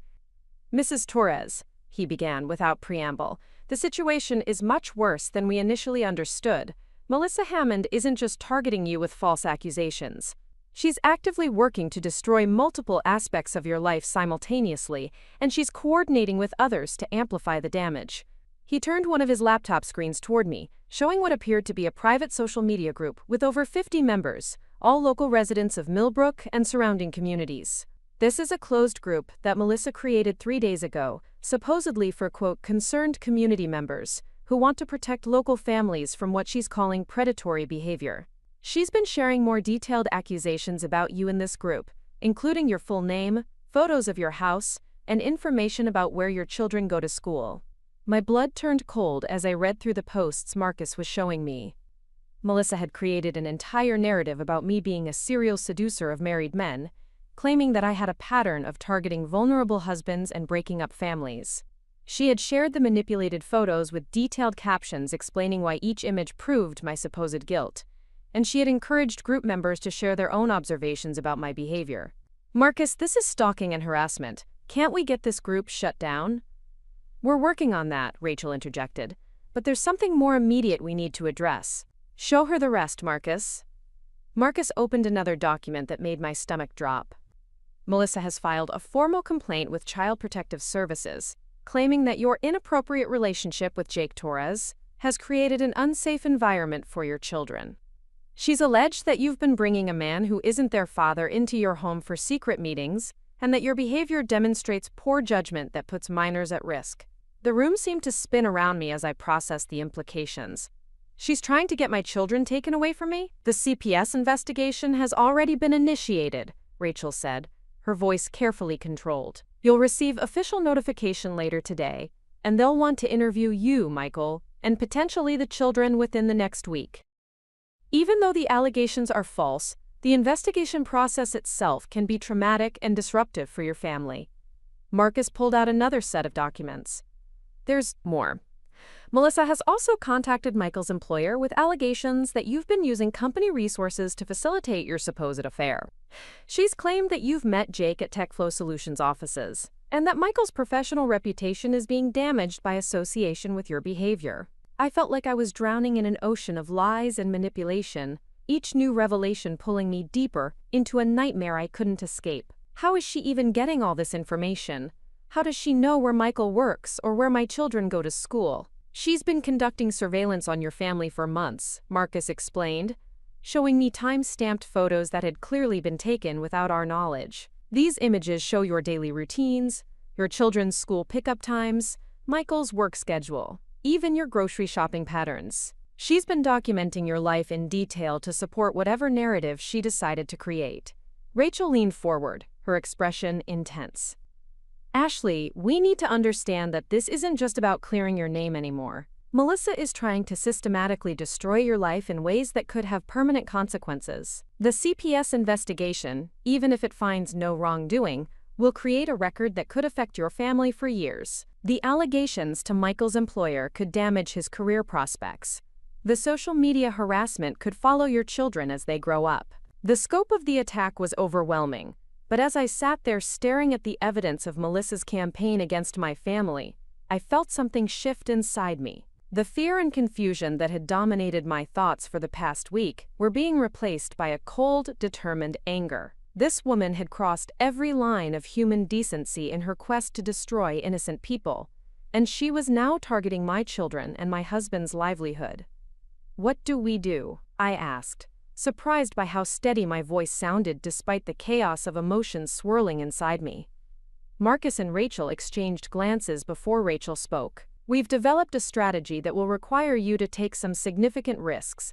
A: "Mrs. Torres," he began without preamble, "the situation is much worse than we initially understood. Melissa Hammond isn't just targeting you with false accusations. She's actively working to destroy multiple aspects of your life simultaneously, and she's coordinating with others to amplify the damage." He turned one of his laptop screens toward me, showing what appeared to be a private social media group with over 50 members, all local residents of Millbrook and surrounding communities. "This is a closed group that Melissa created 3 days ago, supposedly for, quote, concerned community members who want to protect local families from what she's calling predatory behavior. She's been sharing more detailed accusations about you in this group, including your full name, photos of your house, and information about where your children go to school." My blood turned cold as I read through the posts Marcus was showing me. Melissa had created an entire narrative about me being a serial seducer of married men, claiming that I had a pattern of targeting vulnerable husbands and breaking up families. She had shared the manipulated photos with detailed captions explaining why each image proved my supposed guilt, and she had encouraged group members to share their own observations about my behavior. "Marcus, this is stalking and harassment. Can't we get this group shut down?" "We're working on that," Rachel interjected, "but there's something more immediate we need to address." "Show her the rest, Marcus." Marcus opened another document that made my stomach drop. "Melissa has filed a formal complaint with Child Protective Services, claiming that your inappropriate relationship with Jake Torres has created an unsafe environment for your children. She's alleged that you've been bringing a man who isn't their father into your home for secret meetings, and that your behavior demonstrates poor judgment that puts minors at risk." The room seemed to spin around me as I processed the implications. "She's trying to get my children taken away from me? The CPS investigation has already been initiated," Rachel said, her voice carefully controlled. "You'll receive official notification later today, and they'll want to interview you, Michael, and potentially the children within the next week. Even though the allegations are false, the investigation process itself can be traumatic and disruptive for your family." Marcus pulled out another set of documents. "There's more. Melissa has also contacted Michael's employer with allegations that you've been using company resources to facilitate your supposed affair. She's claimed that you've met Jake at TechFlow Solutions offices, and that Michael's professional reputation is being damaged by association with your behavior." I felt like I was drowning in an ocean of lies and manipulation, each new revelation pulling me deeper into a nightmare I couldn't escape. How is she even getting all this information? How does she know where Michael works or where my children go to school? "She's been conducting surveillance on your family for months," Marcus explained, showing me time-stamped photos that had clearly been taken without our knowledge. "These images show your daily routines, your children's school pickup times, Michael's work schedule, even your grocery shopping patterns. She's been documenting your life in detail to support whatever narrative she decided to create." Rachel leaned forward, her expression intense. "Ashley, we need to understand that this isn't just about clearing your name anymore. Melissa is trying to systematically destroy your life in ways that could have permanent consequences. The CPS investigation, even if it finds no wrongdoing, will create a record that could affect your family for years. The allegations to Michael's employer could damage his career prospects, The social media harassment could follow your children as they grow up. The scope of the attack was overwhelming, but as I sat there staring at the evidence of Melissa's campaign against my family, I felt something shift inside me. The fear and confusion that had dominated my thoughts for the past week were being replaced by a cold, determined anger. This woman had crossed every line of human decency in her quest to destroy innocent people, and she was now targeting my children and my husband's livelihood. "What do we do?" I asked, surprised by how steady my voice sounded despite the chaos of emotions swirling inside me. Marcus and Rachel exchanged glances before Rachel spoke. "We've developed a strategy that will require you to take some significant risks,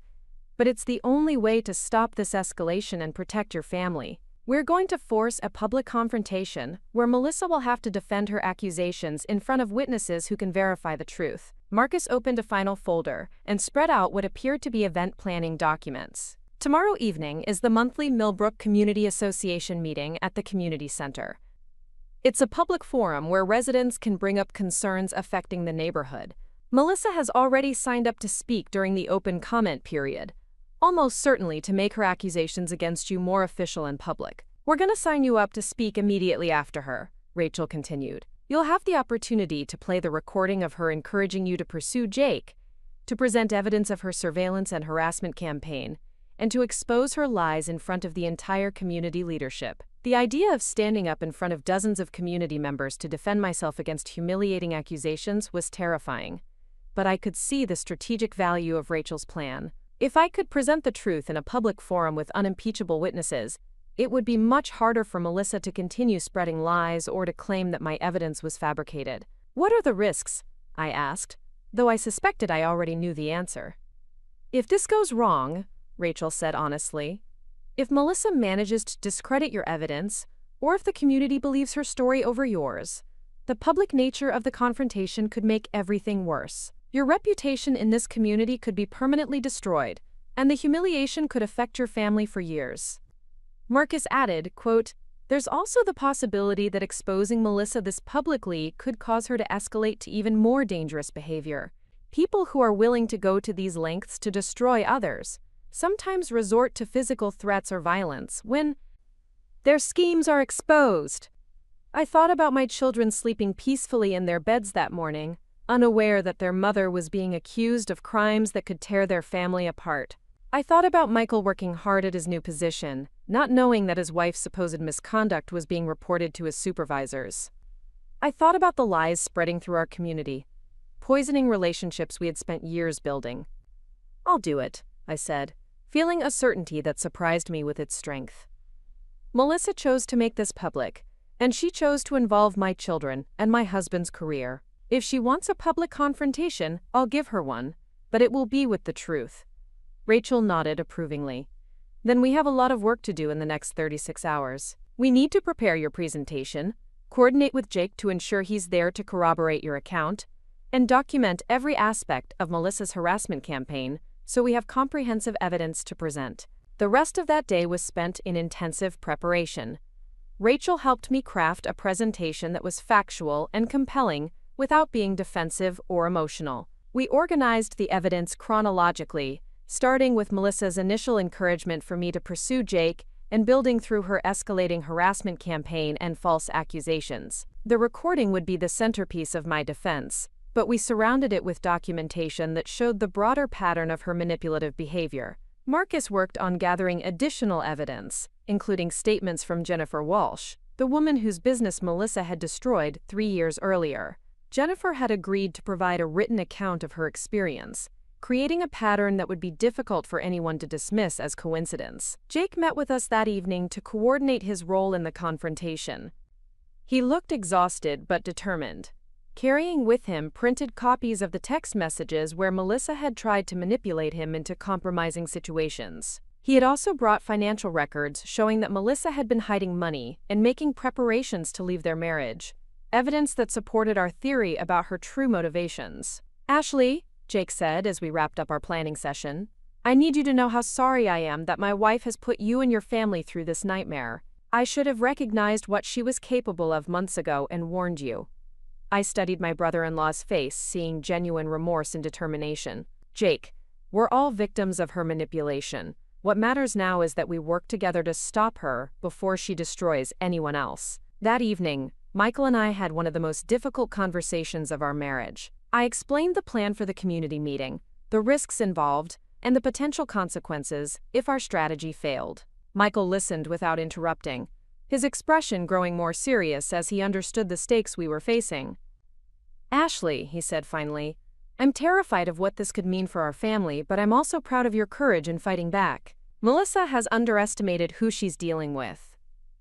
A: but it's the only way to stop this escalation and protect your family. We're going to force a public confrontation where Melissa will have to defend her accusations in front of witnesses who can verify the truth." Marcus opened a final folder and spread out what appeared to be event planning documents. "Tomorrow evening is the monthly Millbrook Community Association meeting at the community center. It's a public forum where residents can bring up concerns affecting the neighborhood. Melissa has already signed up to speak during the open comment period, almost certainly to make her accusations against you more official and public. We're going to sign you up to speak immediately after her," Rachel continued. "You'll have the opportunity to play the recording of her encouraging you to pursue Jake, to present evidence of her surveillance and harassment campaign, and to expose her lies in front of the entire community leadership." The idea of standing up in front of dozens of community members to defend myself against humiliating accusations was terrifying, but I could see the strategic value of Rachel's plan. If I could present the truth in a public forum with unimpeachable witnesses, it would be much harder for Melissa to continue spreading lies or to claim that my evidence was fabricated. "What are the risks?" I asked, though I suspected I already knew the answer. "If this goes wrong," Rachel said honestly, "if Melissa manages to discredit your evidence, or if the community believes her story over yours, the public nature of the confrontation could make everything worse. Your reputation in this community could be permanently destroyed, and the humiliation could affect your family for years." Marcus added, quote, "There's also the possibility that exposing Melissa this publicly could cause her to escalate to even more dangerous behavior. People who are willing to go to these lengths to destroy others sometimes resort to physical threats or violence when their schemes are exposed." I thought about my children sleeping peacefully in their beds that morning, unaware that their mother was being accused of crimes that could tear their family apart. I thought about Michael working hard at his new position, not knowing that his wife's supposed misconduct was being reported to his supervisors. I thought about the lies spreading through our community, poisoning relationships we had spent years building. "I'll do it," I said, feeling a certainty that surprised me with its strength. Melissa chose to make this public, and she chose to involve my children and my husband's career. If she wants a public confrontation, I'll give her one, but it will be with the truth. Rachel nodded approvingly. "Then we have a lot of work to do in the next 36 hours. We need to prepare your presentation, coordinate with Jake to ensure he's there to corroborate your account, and document every aspect of Melissa's harassment campaign so we have comprehensive evidence to present." The rest of that day was spent in intensive preparation. Rachel helped me craft a presentation that was factual and compelling without being defensive or emotional. We organized the evidence chronologically, starting with Melissa's initial encouragement for me to pursue Jake and building through her escalating harassment campaign and false accusations. The recording would be the centerpiece of my defense, but we surrounded it with documentation that showed the broader pattern of her manipulative behavior. Marcus worked on gathering additional evidence, including statements from Jennifer Walsh, the woman whose business Melissa had destroyed 3 years earlier. Jennifer had agreed to provide a written account of her experience, creating a pattern that would be difficult for anyone to dismiss as coincidence. Jake met with us that evening to coordinate his role in the confrontation. He looked exhausted but determined, carrying with him printed copies of the text messages where Melissa had tried to manipulate him into compromising situations. He had also brought financial records showing that Melissa had been hiding money and making preparations to leave their marriage, evidence that supported our theory about her true motivations. "Ashley," Jake said as we wrapped up our planning session, "I need you to know how sorry I am that my wife has put you and your family through this nightmare. I should have recognized what she was capable of months ago and warned you." I studied my brother-in-law's face, seeing genuine remorse and determination. "Jake, We're all victims of her manipulation. What matters now is that we work together to stop her before she destroys anyone else." That evening, Michael and I had one of the most difficult conversations of our marriage. I explained the plan for the community meeting, the risks involved, and the potential consequences if our strategy failed. Michael listened without interrupting, his expression growing more serious as he understood the stakes we were facing. "Ashley," he said finally, "I'm terrified of what this could mean for our family, but I'm also proud of your courage in fighting back. Melissa has underestimated who she's dealing with.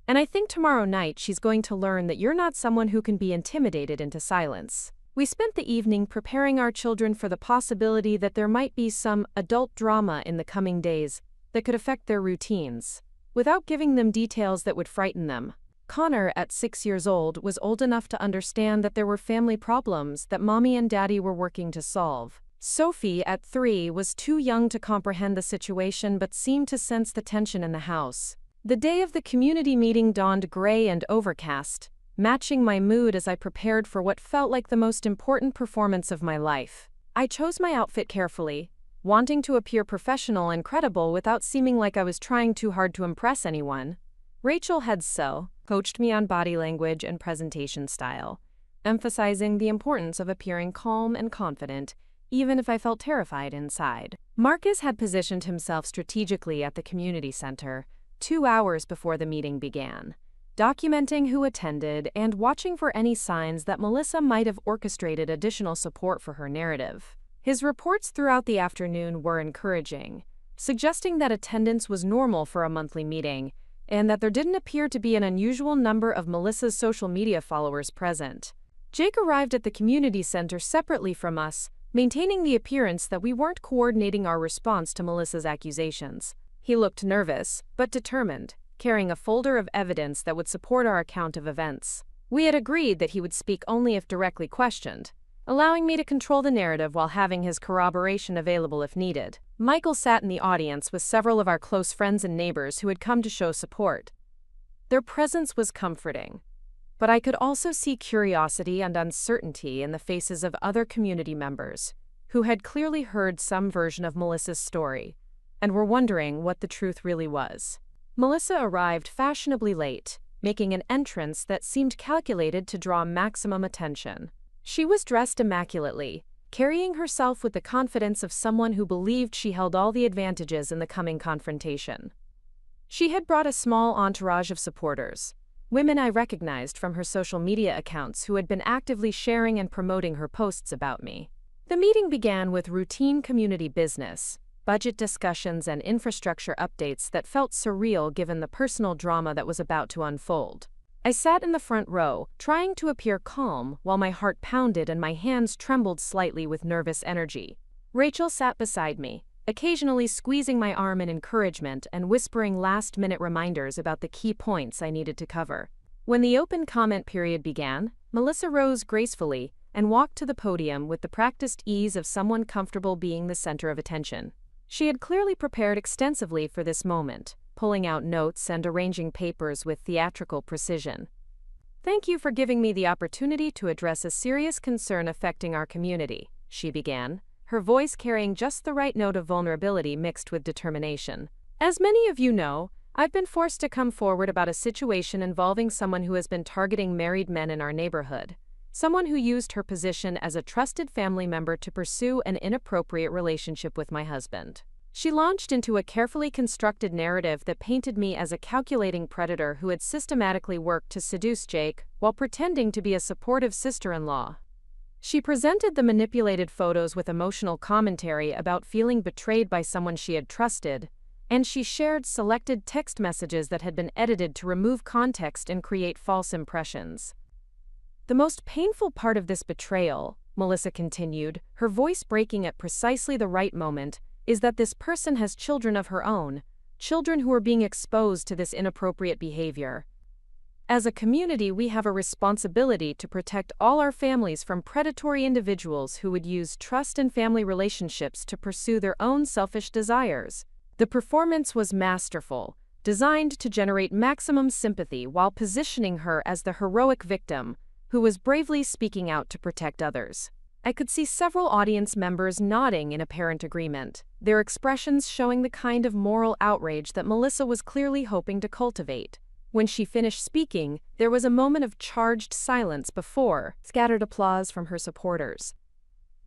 A: And I think tomorrow night she's going to learn that you're not someone who can be intimidated into silence." We spent the evening preparing our children for the possibility that there might be some adult drama in the coming days that could affect their routines, without giving them details that would frighten them. Connor, at 6 years old, was old enough to understand that there were family problems that Mommy and Daddy were working to solve. Sophie, at 3, was too young to comprehend the situation but seemed to sense the tension in the house. The day of the community meeting dawned gray and overcast, matching my mood as I prepared for what felt like the most important performance of my life. I chose my outfit carefully, wanting to appear professional and credible without seeming like I was trying too hard to impress anyone. Rachel Hedsell coached me on body language and presentation style, emphasizing the importance of appearing calm and confident, even if I felt terrified inside. Marcus had positioned himself strategically at the community center 2 hours before the meeting began, documenting who attended and watching for any signs that Melissa might have orchestrated additional support for her narrative. His reports throughout the afternoon were encouraging, suggesting that attendance was normal for a monthly meeting and that there didn't appear to be an unusual number of Melissa's social media followers present. Jake arrived at the community center separately from us, maintaining the appearance that we weren't coordinating our response to Melissa's accusations. He looked nervous, but determined, carrying a folder of evidence that would support our account of events. We had agreed that he would speak only if directly questioned, allowing me to control the narrative while having his corroboration available if needed. Michael sat in the audience with several of our close friends and neighbors who had come to show support. Their presence was comforting, but I could also see curiosity and uncertainty in the faces of other community members who had clearly heard some version of Melissa's story and were wondering what the truth really was. Melissa arrived fashionably late, making an entrance that seemed calculated to draw maximum attention. She was dressed immaculately, carrying herself with the confidence of someone who believed she held all the advantages in the coming confrontation. She had brought a small entourage of supporters, women I recognized from her social media accounts who had been actively sharing and promoting her posts about me. The meeting began with routine community business, budget discussions and infrastructure updates that felt surreal given the personal drama that was about to unfold. I sat in the front row, trying to appear calm while my heart pounded and my hands trembled slightly with nervous energy. Rachel sat beside me, occasionally squeezing my arm in encouragement and whispering last-minute reminders about the key points I needed to cover. When the open comment period began, Melissa rose gracefully and walked to the podium with the practiced ease of someone comfortable being the center of attention. She had clearly prepared extensively for this moment, pulling out notes and arranging papers with theatrical precision. "Thank you for giving me the opportunity to address a serious concern affecting our community," she began, her voice carrying just the right note of vulnerability mixed with determination. "As many of you know, I've been forced to come forward about a situation involving someone who has been targeting married men in our neighborhood, someone who used her position as a trusted family member to pursue an inappropriate relationship with my husband." She launched into a carefully constructed narrative that painted me as a calculating predator who had systematically worked to seduce Jake while pretending to be a supportive sister-in-law. She presented the manipulated photos with emotional commentary about feeling betrayed by someone she had trusted, and she shared selected text messages that had been edited to remove context and create false impressions. "The most painful part of this betrayal," Melissa continued, her voice breaking at precisely the right moment, "is that this person has children of her own, children who are being exposed to this inappropriate behavior. As a community, we have a responsibility to protect all our families from predatory individuals who would use trust and family relationships to pursue their own selfish desires." The performance was masterful, designed to generate maximum sympathy while positioning her as the heroic victim who was bravely speaking out to protect others. I could see several audience members nodding in apparent agreement, their expressions showing the kind of moral outrage that Melissa was clearly hoping to cultivate. When she finished speaking, there was a moment of charged silence before scattered applause from her supporters.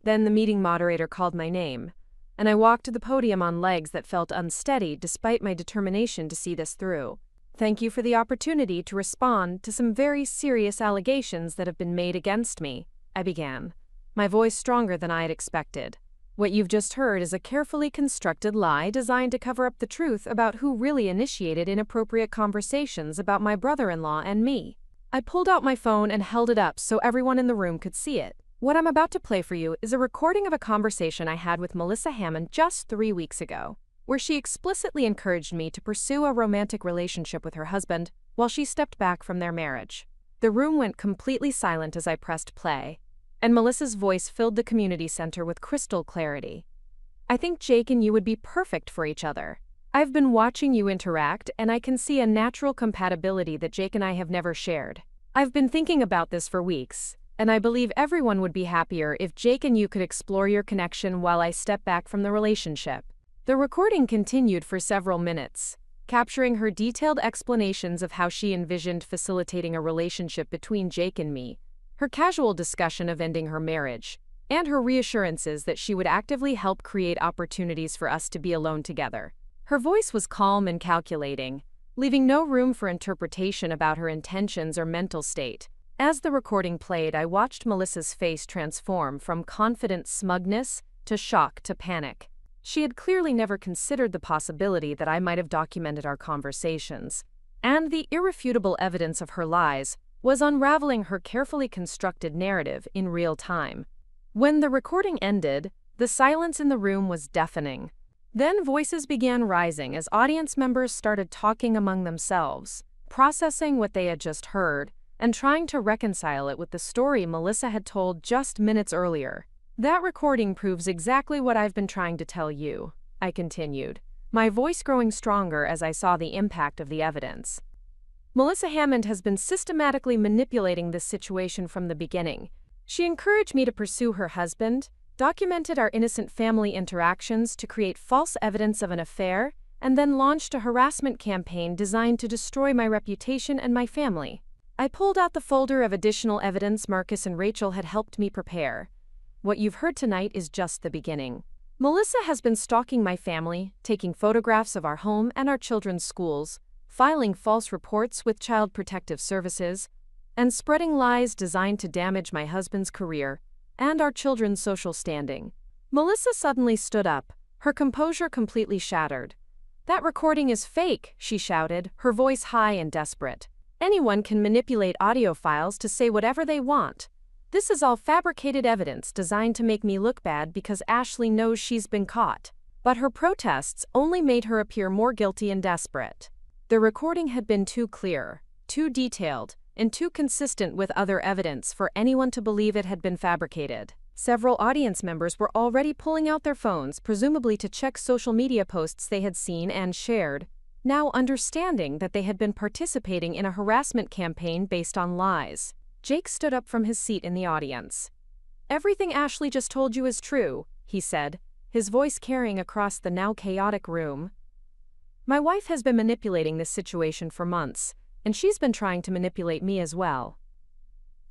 A: Then the meeting moderator called my name, and I walked to the podium on legs that felt unsteady despite my determination to see this through. Thank you for the opportunity to respond to some very serious allegations that have been made against me, I began, my voice stronger than I had expected. What you've just heard is a carefully constructed lie designed to cover up the truth about who really initiated inappropriate conversations about my brother-in-law and me. I pulled out my phone and held it up so everyone in the room could see it. What I'm about to play for you is a recording of a conversation I had with Melissa Hammond just 3 weeks ago, where she explicitly encouraged me to pursue a romantic relationship with her husband while she stepped back from their marriage. The room went completely silent as I pressed play, and Melissa's voice filled the community center with crystal clarity. I think Jake and you would be perfect for each other. I've been watching you interact, and I can see a natural compatibility that Jake and I have never shared. I've been thinking about this for weeks, and I believe everyone would be happier if Jake and you could explore your connection while I step back from the relationship. The recording continued for several minutes, capturing her detailed explanations of how she envisioned facilitating a relationship between Jake and me, her casual discussion of ending her marriage, and her reassurances that she would actively help create opportunities for us to be alone together. Her voice was calm and calculating, leaving no room for interpretation about her intentions or mental state. As the recording played, I watched Melissa's face transform from confident smugness to shock to panic. She had clearly never considered the possibility that I might have documented our conversations, and the irrefutable evidence of her lies was unraveling her carefully constructed narrative in real time. When the recording ended, the silence in the room was deafening. Then voices began rising as audience members started talking among themselves, processing what they had just heard, and trying to reconcile it with the story Melissa had told just minutes earlier. That recording proves exactly what I've been trying to tell you, I continued, my voice growing stronger as I saw the impact of the evidence. Melissa Hammond has been systematically manipulating this situation from the beginning. She encouraged me to pursue her husband, documented our innocent family interactions to create false evidence of an affair, and then launched a harassment campaign designed to destroy my reputation and my family. I pulled out the folder of additional evidence Marcus and Rachel had helped me prepare. What you've heard tonight is just the beginning. Melissa has been stalking my family, taking photographs of our home and our children's schools, filing false reports with Child Protective Services, and spreading lies designed to damage my husband's career and our children's social standing. Melissa suddenly stood up, her composure completely shattered. That recording is fake, she shouted, her voice high and desperate. Anyone can manipulate audio files to say whatever they want. This is all fabricated evidence designed to make me look bad because Ashley knows she's been caught. But her protests only made her appear more guilty and desperate. The recording had been too clear, too detailed, and too consistent with other evidence for anyone to believe it had been fabricated. Several audience members were already pulling out their phones, presumably to check social media posts they had seen and shared, now understanding that they had been participating in a harassment campaign based on lies. Jake stood up from his seat in the audience. "Everything Ashley just told you is true," he said, his voice carrying across the now chaotic room. "My wife has been manipulating this situation for months, and she's been trying to manipulate me as well.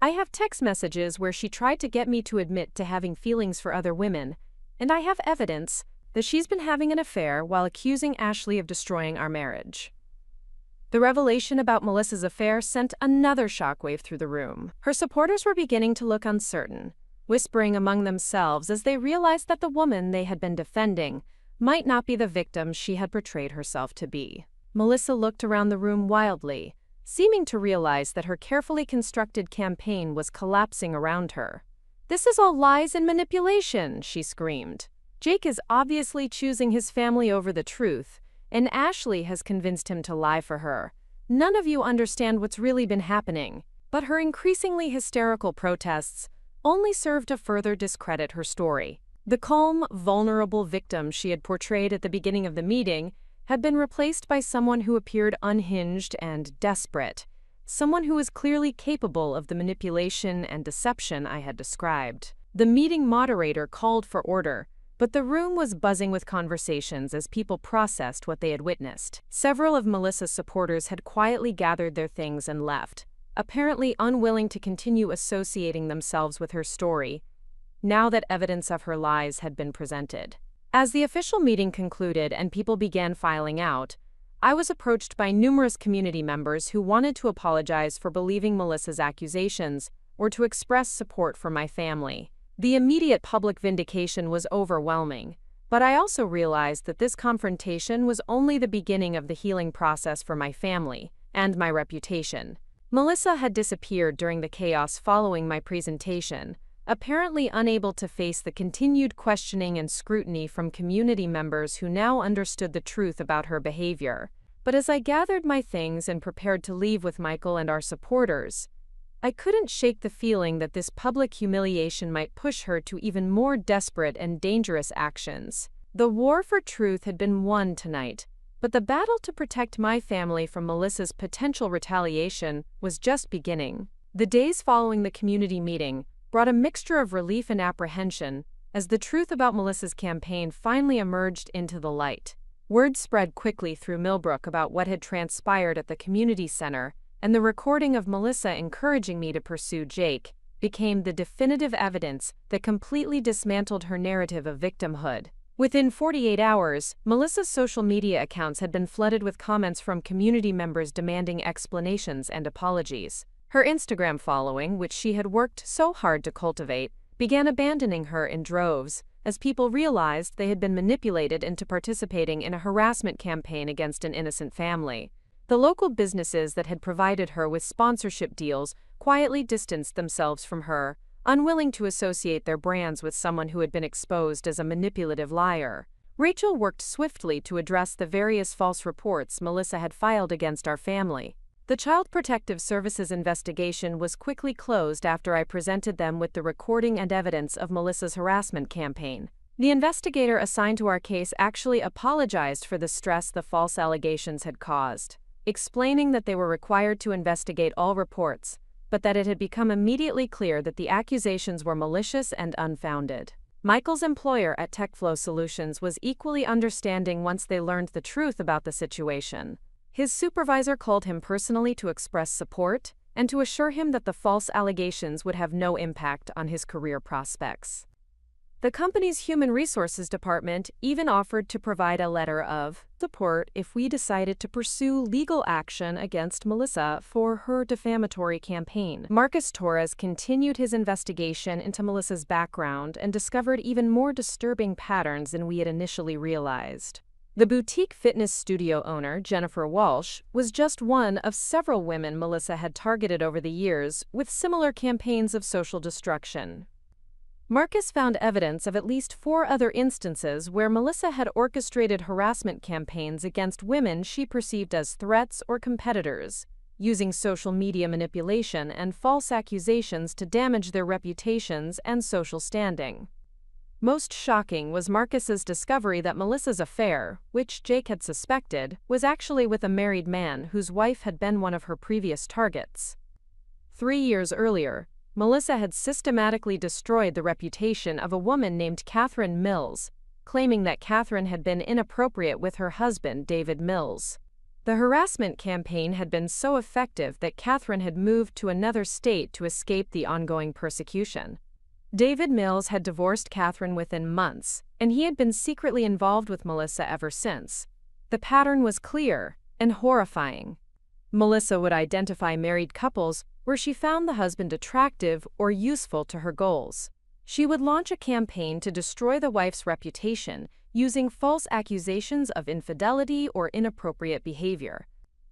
A: I have text messages where she tried to get me to admit to having feelings for other women, and I have evidence that she's been having an affair while accusing Ashley of destroying our marriage." The revelation about Melissa's affair sent another shockwave through the room. Her supporters were beginning to look uncertain, whispering among themselves as they realized that the woman they had been defending might not be the victim she had portrayed herself to be. Melissa looked around the room wildly, seeming to realize that her carefully constructed campaign was collapsing around her. "This is all lies and manipulation," she screamed. "Jake is obviously choosing his family over the truth, and Ashley has convinced him to lie for her. None of you understand what's really been happening." But her increasingly hysterical protests only served to further discredit her story. The calm, vulnerable victim she had portrayed at the beginning of the meeting had been replaced by someone who appeared unhinged and desperate, someone who was clearly capable of the manipulation and deception I had described. The meeting moderator called for order, but the room was buzzing with conversations as people processed what they had witnessed. Several of Melissa's supporters had quietly gathered their things and left, apparently unwilling to continue associating themselves with her story, now that evidence of her lies had been presented. As the official meeting concluded and people began filing out, I was approached by numerous community members who wanted to apologize for believing Melissa's accusations or to express support for my family. The immediate public vindication was overwhelming, but I also realized that this confrontation was only the beginning of the healing process for my family and my reputation. Melissa had disappeared during the chaos following my presentation, apparently unable to face the continued questioning and scrutiny from community members who now understood the truth about her behavior. But as I gathered my things and prepared to leave with Michael and our supporters, I couldn't shake the feeling that this public humiliation might push her to even more desperate and dangerous actions. The war for truth had been won tonight, but the battle to protect my family from Melissa's potential retaliation was just beginning. The days following the community meeting brought a mixture of relief and apprehension as the truth about Melissa's campaign finally emerged into the light. Word spread quickly through Millbrook about what had transpired at the community center, and the recording of Melissa encouraging me to pursue Jake became the definitive evidence that completely dismantled her narrative of victimhood. Within 48 hours, Melissa's social media accounts had been flooded with comments from community members demanding explanations and apologies. Her Instagram following, which she had worked so hard to cultivate, began abandoning her in droves as people realized they had been manipulated into participating in a harassment campaign against an innocent family. The local businesses that had provided her with sponsorship deals quietly distanced themselves from her, unwilling to associate their brands with someone who had been exposed as a manipulative liar. Rachel worked swiftly to address the various false reports Melissa had filed against our family. The Child Protective Services investigation was quickly closed after I presented them with the recording and evidence of Melissa's harassment campaign. The investigator assigned to our case actually apologized for the stress the false allegations had caused, explaining that they were required to investigate all reports, but that it had become immediately clear that the accusations were malicious and unfounded. Michael's employer at TechFlow Solutions was equally understanding once they learned the truth about the situation. His supervisor called him personally to express support and to assure him that the false allegations would have no impact on his career prospects. The company's human resources department even offered to provide a letter of support if we decided to pursue legal action against Melissa for her defamatory campaign. Marcus Torres continued his investigation into Melissa's background and discovered even more disturbing patterns than we had initially realized. The boutique fitness studio owner, Jennifer Walsh, was just one of several women Melissa had targeted over the years with similar campaigns of social destruction. Marcus found evidence of at least 4 other instances where Melissa had orchestrated harassment campaigns against women she perceived as threats or competitors, using social media manipulation and false accusations to damage their reputations and social standing. Most shocking was Marcus's discovery that Melissa's affair, which Jake had suspected, was actually with a married man whose wife had been one of her previous targets. 3 years earlier, Melissa had systematically destroyed the reputation of a woman named Catherine Mills, claiming that Catherine had been inappropriate with her husband, David Mills. The harassment campaign had been so effective that Catherine had moved to another state to escape the ongoing persecution. David Mills had divorced Catherine within months, and he had been secretly involved with Melissa ever since. The pattern was clear and horrifying. Melissa would identify married couples where she found the husband attractive or useful to her goals. She would launch a campaign to destroy the wife's reputation using false accusations of infidelity or inappropriate behavior.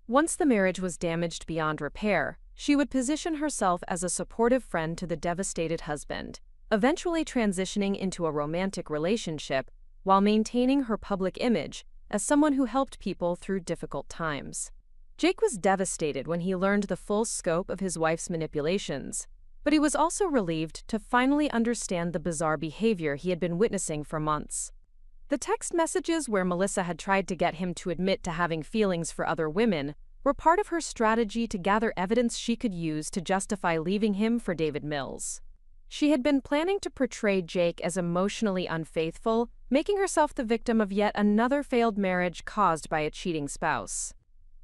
A: Once the marriage was damaged beyond repair, she would position herself as a supportive friend to the devastated husband, eventually transitioning into a romantic relationship while maintaining her public image as someone who helped people through difficult times. Jake was devastated when he learned the full scope of his wife's manipulations, but he was also relieved to finally understand the bizarre behavior he had been witnessing for months. The text messages where Melissa had tried to get him to admit to having feelings for other women were part of her strategy to gather evidence she could use to justify leaving him for David Mills. She had been planning to portray Jake as emotionally unfaithful, making herself the victim of yet another failed marriage caused by a cheating spouse.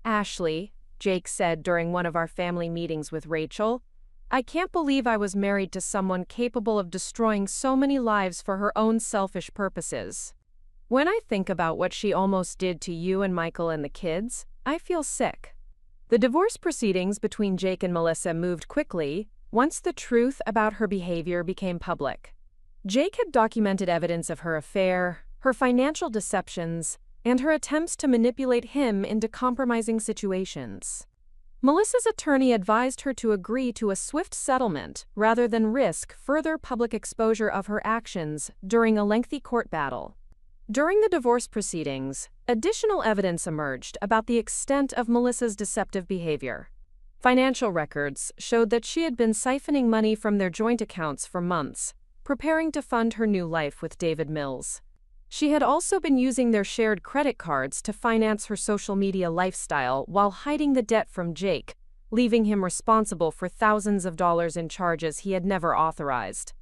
A: "Ashley," Jake said during one of our family meetings with Rachel, "I can't believe I was married to someone capable of destroying so many lives for her own selfish purposes. When I think about what she almost did to you and Michael and the kids, I feel sick." The divorce proceedings between Jake and Melissa moved quickly once the truth about her behavior became public. Jake had documented evidence of her affair, her financial deceptions, and her attempts to manipulate him into compromising situations. Melissa's attorney advised her to agree to a swift settlement rather than risk further public exposure of her actions during a lengthy court battle. During the divorce proceedings, additional evidence emerged about the extent of Melissa's deceptive behavior. Financial records showed that she had been siphoning money from their joint accounts for months, preparing to fund her new life with David Mills. She had also been using their shared credit cards to finance her social media lifestyle while hiding the debt from Jake, leaving him responsible for thousands of dollars in charges he had never authorized.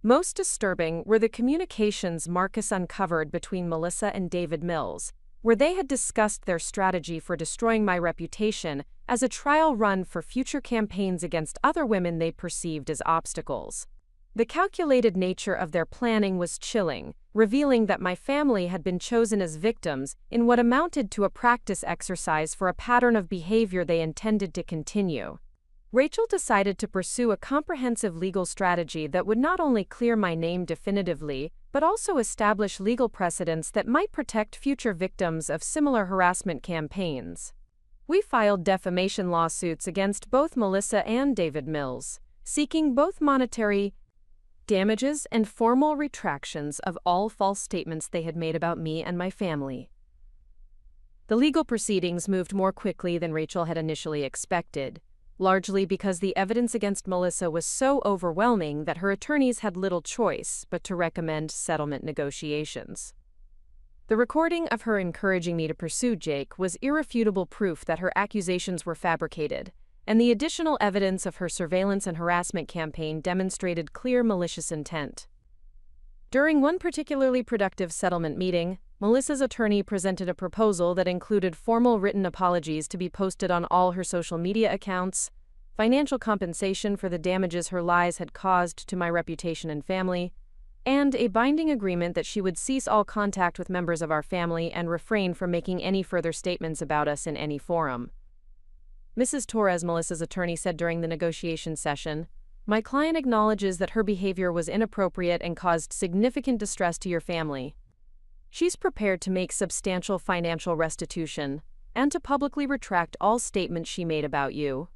A: Most disturbing were the communications Marcus uncovered between Melissa and David Mills, where they had discussed their strategy for destroying my reputation as a trial run for future campaigns against other women they perceived as obstacles. The calculated nature of their planning was chilling, revealing that my family had been chosen as victims in what amounted to a practice exercise for a pattern of behavior they intended to continue. Rachel decided to pursue a comprehensive legal strategy that would not only clear my name definitively, but also establish legal precedents that might protect future victims of similar harassment campaigns. We filed defamation lawsuits against both Melissa and David Mills, seeking both monetary damages and formal retractions of all false statements they had made about me and my family. The legal proceedings moved more quickly than Rachel had initially expected, largely because the evidence against Melissa was so overwhelming that her attorneys had little choice but to recommend settlement negotiations. The recording of her encouraging me to pursue Jake was irrefutable proof that her accusations were fabricated, and the additional evidence of her surveillance and harassment campaign demonstrated clear malicious intent. During one particularly productive settlement meeting, Melissa's attorney presented a proposal that included formal written apologies to be posted on all her social media accounts, financial compensation for the damages her lies had caused to my reputation and family, and a binding agreement that she would cease all contact with members of our family and refrain from making any further statements about us in any forum. Mrs. Torres, Melissa's attorney, said during the negotiation session, "My client acknowledges that her behavior was inappropriate and caused significant distress to your family. She's prepared to make substantial financial restitution and to publicly retract all statements she made about you."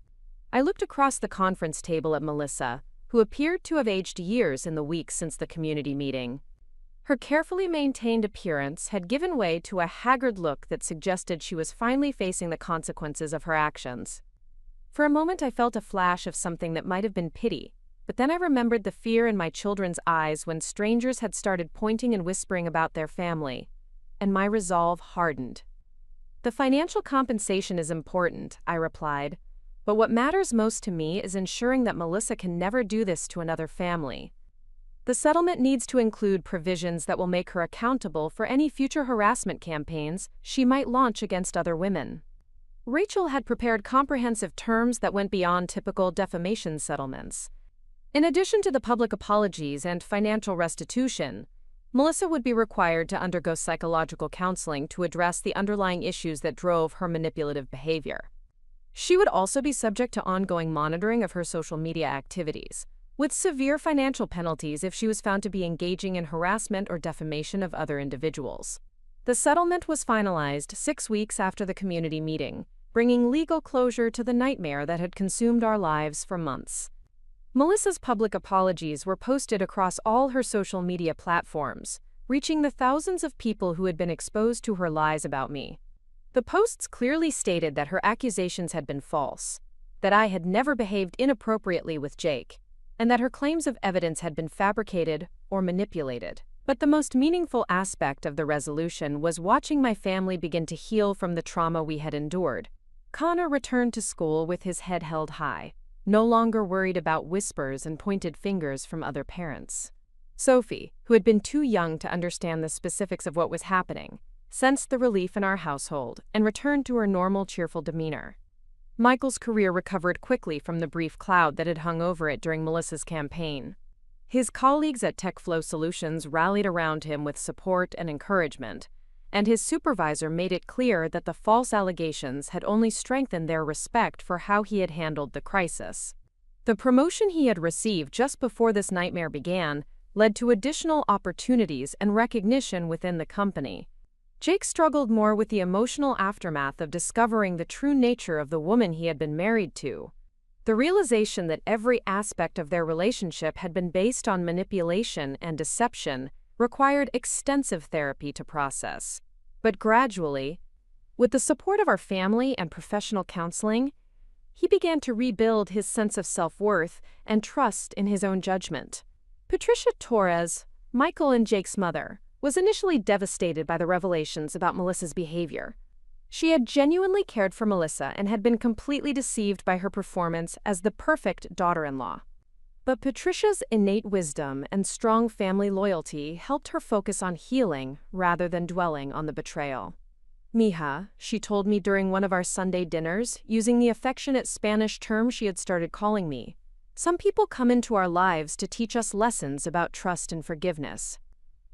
A: I looked across the conference table at Melissa, who appeared to have aged years in the weeks since the community meeting. Her carefully maintained appearance had given way to a haggard look that suggested she was finally facing the consequences of her actions. For a moment I felt a flash of something that might have been pity, but then I remembered the fear in my children's eyes when strangers had started pointing and whispering about their family, and my resolve hardened. "The financial compensation is important," I replied, "but what matters most to me is ensuring that Melissa can never do this to another family. The settlement needs to include provisions that will make her accountable for any future harassment campaigns she might launch against other women." Rachel had prepared comprehensive terms that went beyond typical defamation settlements. In addition to the public apologies and financial restitution, Melissa would be required to undergo psychological counseling to address the underlying issues that drove her manipulative behavior. She would also be subject to ongoing monitoring of her social media activities, with severe financial penalties if she was found to be engaging in harassment or defamation of other individuals. The settlement was finalized 6 weeks after the community meeting, bringing legal closure to the nightmare that had consumed our lives for months. Melissa's public apologies were posted across all her social media platforms, reaching the thousands of people who had been exposed to her lies about me. The posts clearly stated that her accusations had been false, that I had never behaved inappropriately with Jake, and that her claims of evidence had been fabricated or manipulated. But the most meaningful aspect of the resolution was watching my family begin to heal from the trauma we had endured. Connor returned to school with his head held high. no longer worried about whispers and pointed fingers from other parents. Sophie, who had been too young to understand the specifics of what was happening, sensed the relief in our household and returned to her normal cheerful demeanor. Michael's career recovered quickly from the brief cloud that had hung over it during Melissa's campaign. His colleagues at TechFlow Solutions rallied around him with support and encouragement, and his supervisor made it clear that the false allegations had only strengthened their respect for how he had handled the crisis. The promotion he had received just before this nightmare began led to additional opportunities and recognition within the company. Jake struggled more with the emotional aftermath of discovering the true nature of the woman he had been married to. The realization that every aspect of their relationship had been based on manipulation and deception required extensive therapy to process. But gradually, with the support of our family and professional counseling, he began to rebuild his sense of self-worth and trust in his own judgment. Patricia Torres, Michael and Jake's mother, was initially devastated by the revelations about Melissa's behavior. She had genuinely cared for Melissa and had been completely deceived by her performance as the perfect daughter-in-law. But Patricia's innate wisdom and strong family loyalty helped her focus on healing rather than dwelling on the betrayal. "Mija," she told me during one of our Sunday dinners, using the affectionate Spanish term she had started calling me, "some people come into our lives to teach us lessons about trust and forgiveness.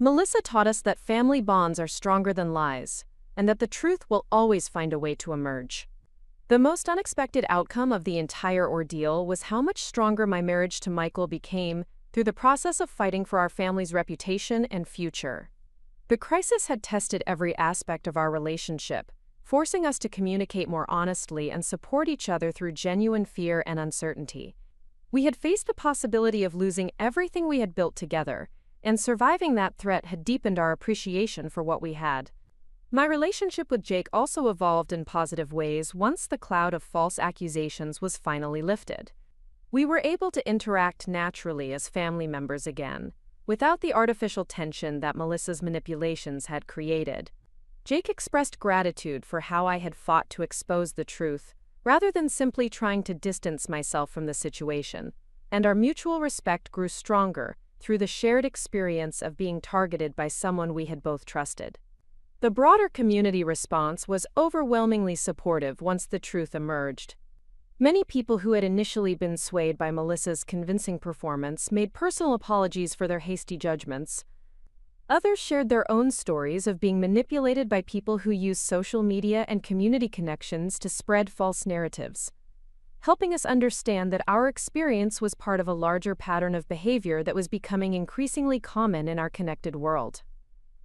A: Melissa taught us that family bonds are stronger than lies, and that the truth will always find a way to emerge." The most unexpected outcome of the entire ordeal was how much stronger my marriage to Michael became through the process of fighting for our family's reputation and future. The crisis had tested every aspect of our relationship, forcing us to communicate more honestly and support each other through genuine fear and uncertainty. We had faced the possibility of losing everything we had built together, and surviving that threat had deepened our appreciation for what we had. My relationship with Jake also evolved in positive ways once the cloud of false accusations was finally lifted. We were able to interact naturally as family members again, without the artificial tension that Melissa's manipulations had created. Jake expressed gratitude for how I had fought to expose the truth, rather than simply trying to distance myself from the situation, and our mutual respect grew stronger through the shared experience of being targeted by someone we had both trusted. The broader community response was overwhelmingly supportive once the truth emerged. Many people who had initially been swayed by Melissa's convincing performance made personal apologies for their hasty judgments. Others shared their own stories of being manipulated by people who use social media and community connections to spread false narratives, helping us understand that our experience was part of a larger pattern of behavior that was becoming increasingly common in our connected world.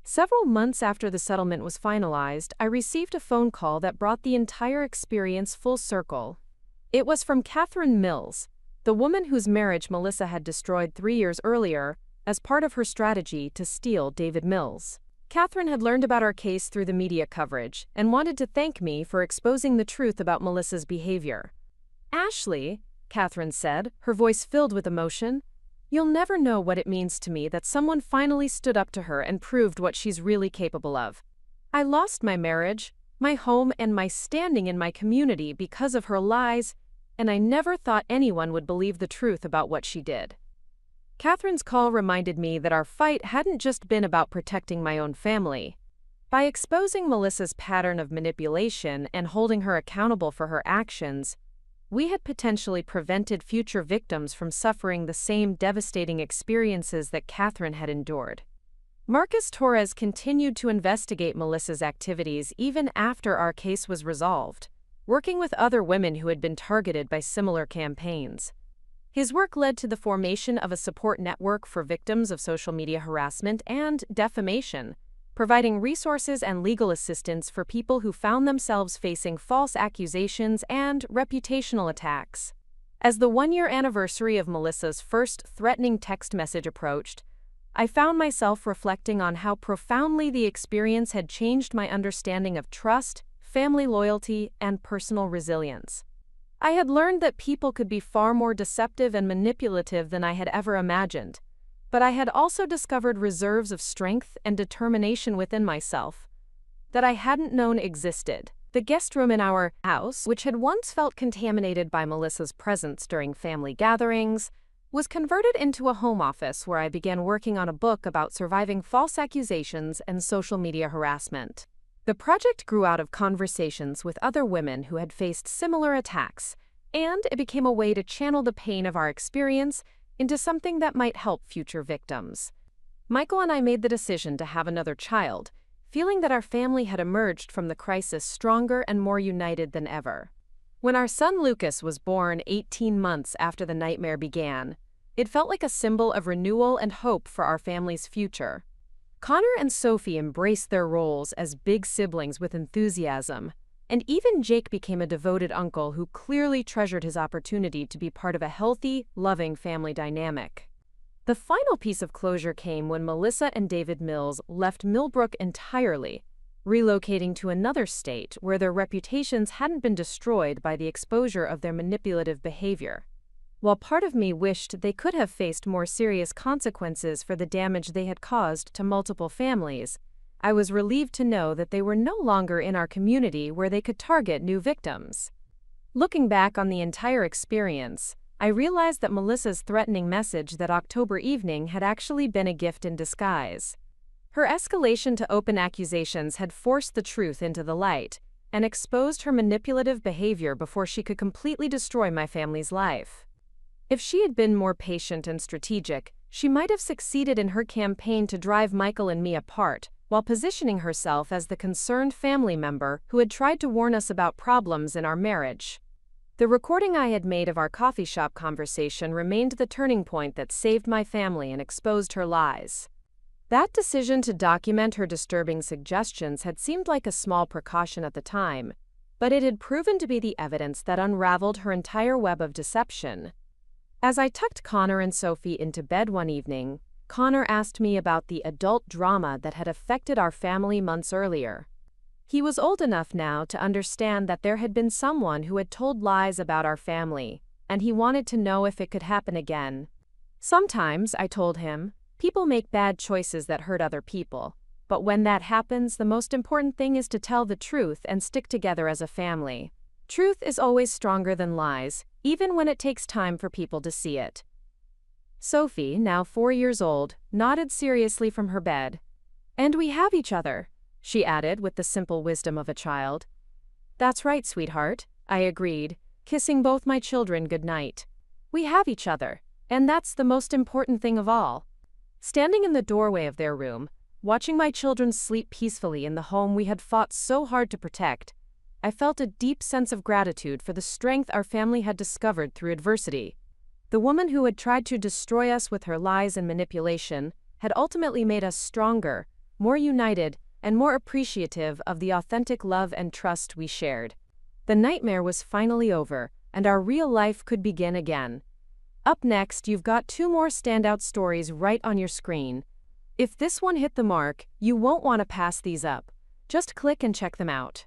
A: Several months after the settlement was finalized, I received a phone call that brought the entire experience full circle. It was from Catherine Mills, the woman whose marriage Melissa had destroyed 3 years earlier as part of her strategy to steal David Mills. Catherine had learned about our case through the media coverage and wanted to thank me for exposing the truth about Melissa's behavior. "Ashley," Catherine said, her voice filled with emotion, "you'll never know what it means to me that someone finally stood up to her and proved what she's really capable of. I lost my marriage, my home, and my standing in my community because of her lies, and I never thought anyone would believe the truth about what she did." Catherine's call reminded me that our fight hadn't just been about protecting my own family. By exposing Melissa's pattern of manipulation and holding her accountable for her actions, we had potentially prevented future victims from suffering the same devastating experiences that Catherine had endured. Marcus Torres continued to investigate Melissa's activities even after our case was resolved, working with other women who had been targeted by similar campaigns. His work led to the formation of a support network for victims of social media harassment and defamation, providing resources and legal assistance for people who found themselves facing false accusations and reputational attacks. As the 1-year anniversary of Melissa's first threatening text message approached, I found myself reflecting on how profoundly the experience had changed my understanding of trust, family loyalty, and personal resilience. I had learned that people could be far more deceptive and manipulative than I had ever imagined, but I had also discovered reserves of strength and determination within myself that I hadn't known existed. The guest room in our house, which had once felt contaminated by Melissa's presence during family gatherings, was converted into a home office where I began working on a book about surviving false accusations and social media harassment. The project grew out of conversations with other women who had faced similar attacks, and it became a way to channel the pain of our experience into something that might help future victims. Michael and I made the decision to have another child, feeling that our family had emerged from the crisis stronger and more united than ever. When our son Lucas was born 18 months after the nightmare began, it felt like a symbol of renewal and hope for our family's future. Connor and Sophie embraced their roles as big siblings with enthusiasm, and even Jake became a devoted uncle who clearly treasured his opportunity to be part of a healthy, loving family dynamic. The final piece of closure came when Melissa and David Mills left Millbrook entirely, relocating to another state where their reputations hadn't been destroyed by the exposure of their manipulative behavior. While part of me wished they could have faced more serious consequences for the damage they had caused to multiple families, I was relieved to know that they were no longer in our community where they could target new victims. Looking back on the entire experience, I realized that Melissa's threatening message that October evening had actually been a gift in disguise. Her escalation to open accusations had forced the truth into the light and exposed her manipulative behavior before she could completely destroy my family's life. If she had been more patient and strategic, she might have succeeded in her campaign to drive Michael and me apart, while positioning herself as the concerned family member who had tried to warn us about problems in our marriage. The recording I had made of our coffee shop conversation remained the turning point that saved my family and exposed her lies. That decision to document her disturbing suggestions had seemed like a small precaution at the time, but it had proven to be the evidence that unraveled her entire web of deception. As I tucked Connor and Sophie into bed one evening, Connor asked me about the adult drama that had affected our family months earlier. He was old enough now to understand that there had been someone who had told lies about our family, and he wanted to know if it could happen again. Sometimes, I told him, people make bad choices that hurt other people, but when that happens, the most important thing is to tell the truth and stick together as a family. Truth is always stronger than lies, even when it takes time for people to see it. Sophie, now 4 years old, nodded seriously from her bed. "And we have each other," she added with the simple wisdom of a child. "That's right, sweetheart," I agreed, kissing both my children goodnight. "We have each other, and that's the most important thing of all." Standing in the doorway of their room, watching my children sleep peacefully in the home we had fought so hard to protect, I felt a deep sense of gratitude for the strength our family had discovered through adversity. The woman who had tried to destroy us with her lies and manipulation had ultimately made us stronger, more united, and more appreciative of the authentic love and trust we shared. The nightmare was finally over, and our real life could begin again. Up next, you've got 2 more standout stories right on your screen. If this one hit the mark, you won't want to pass these up. Just click and check them out.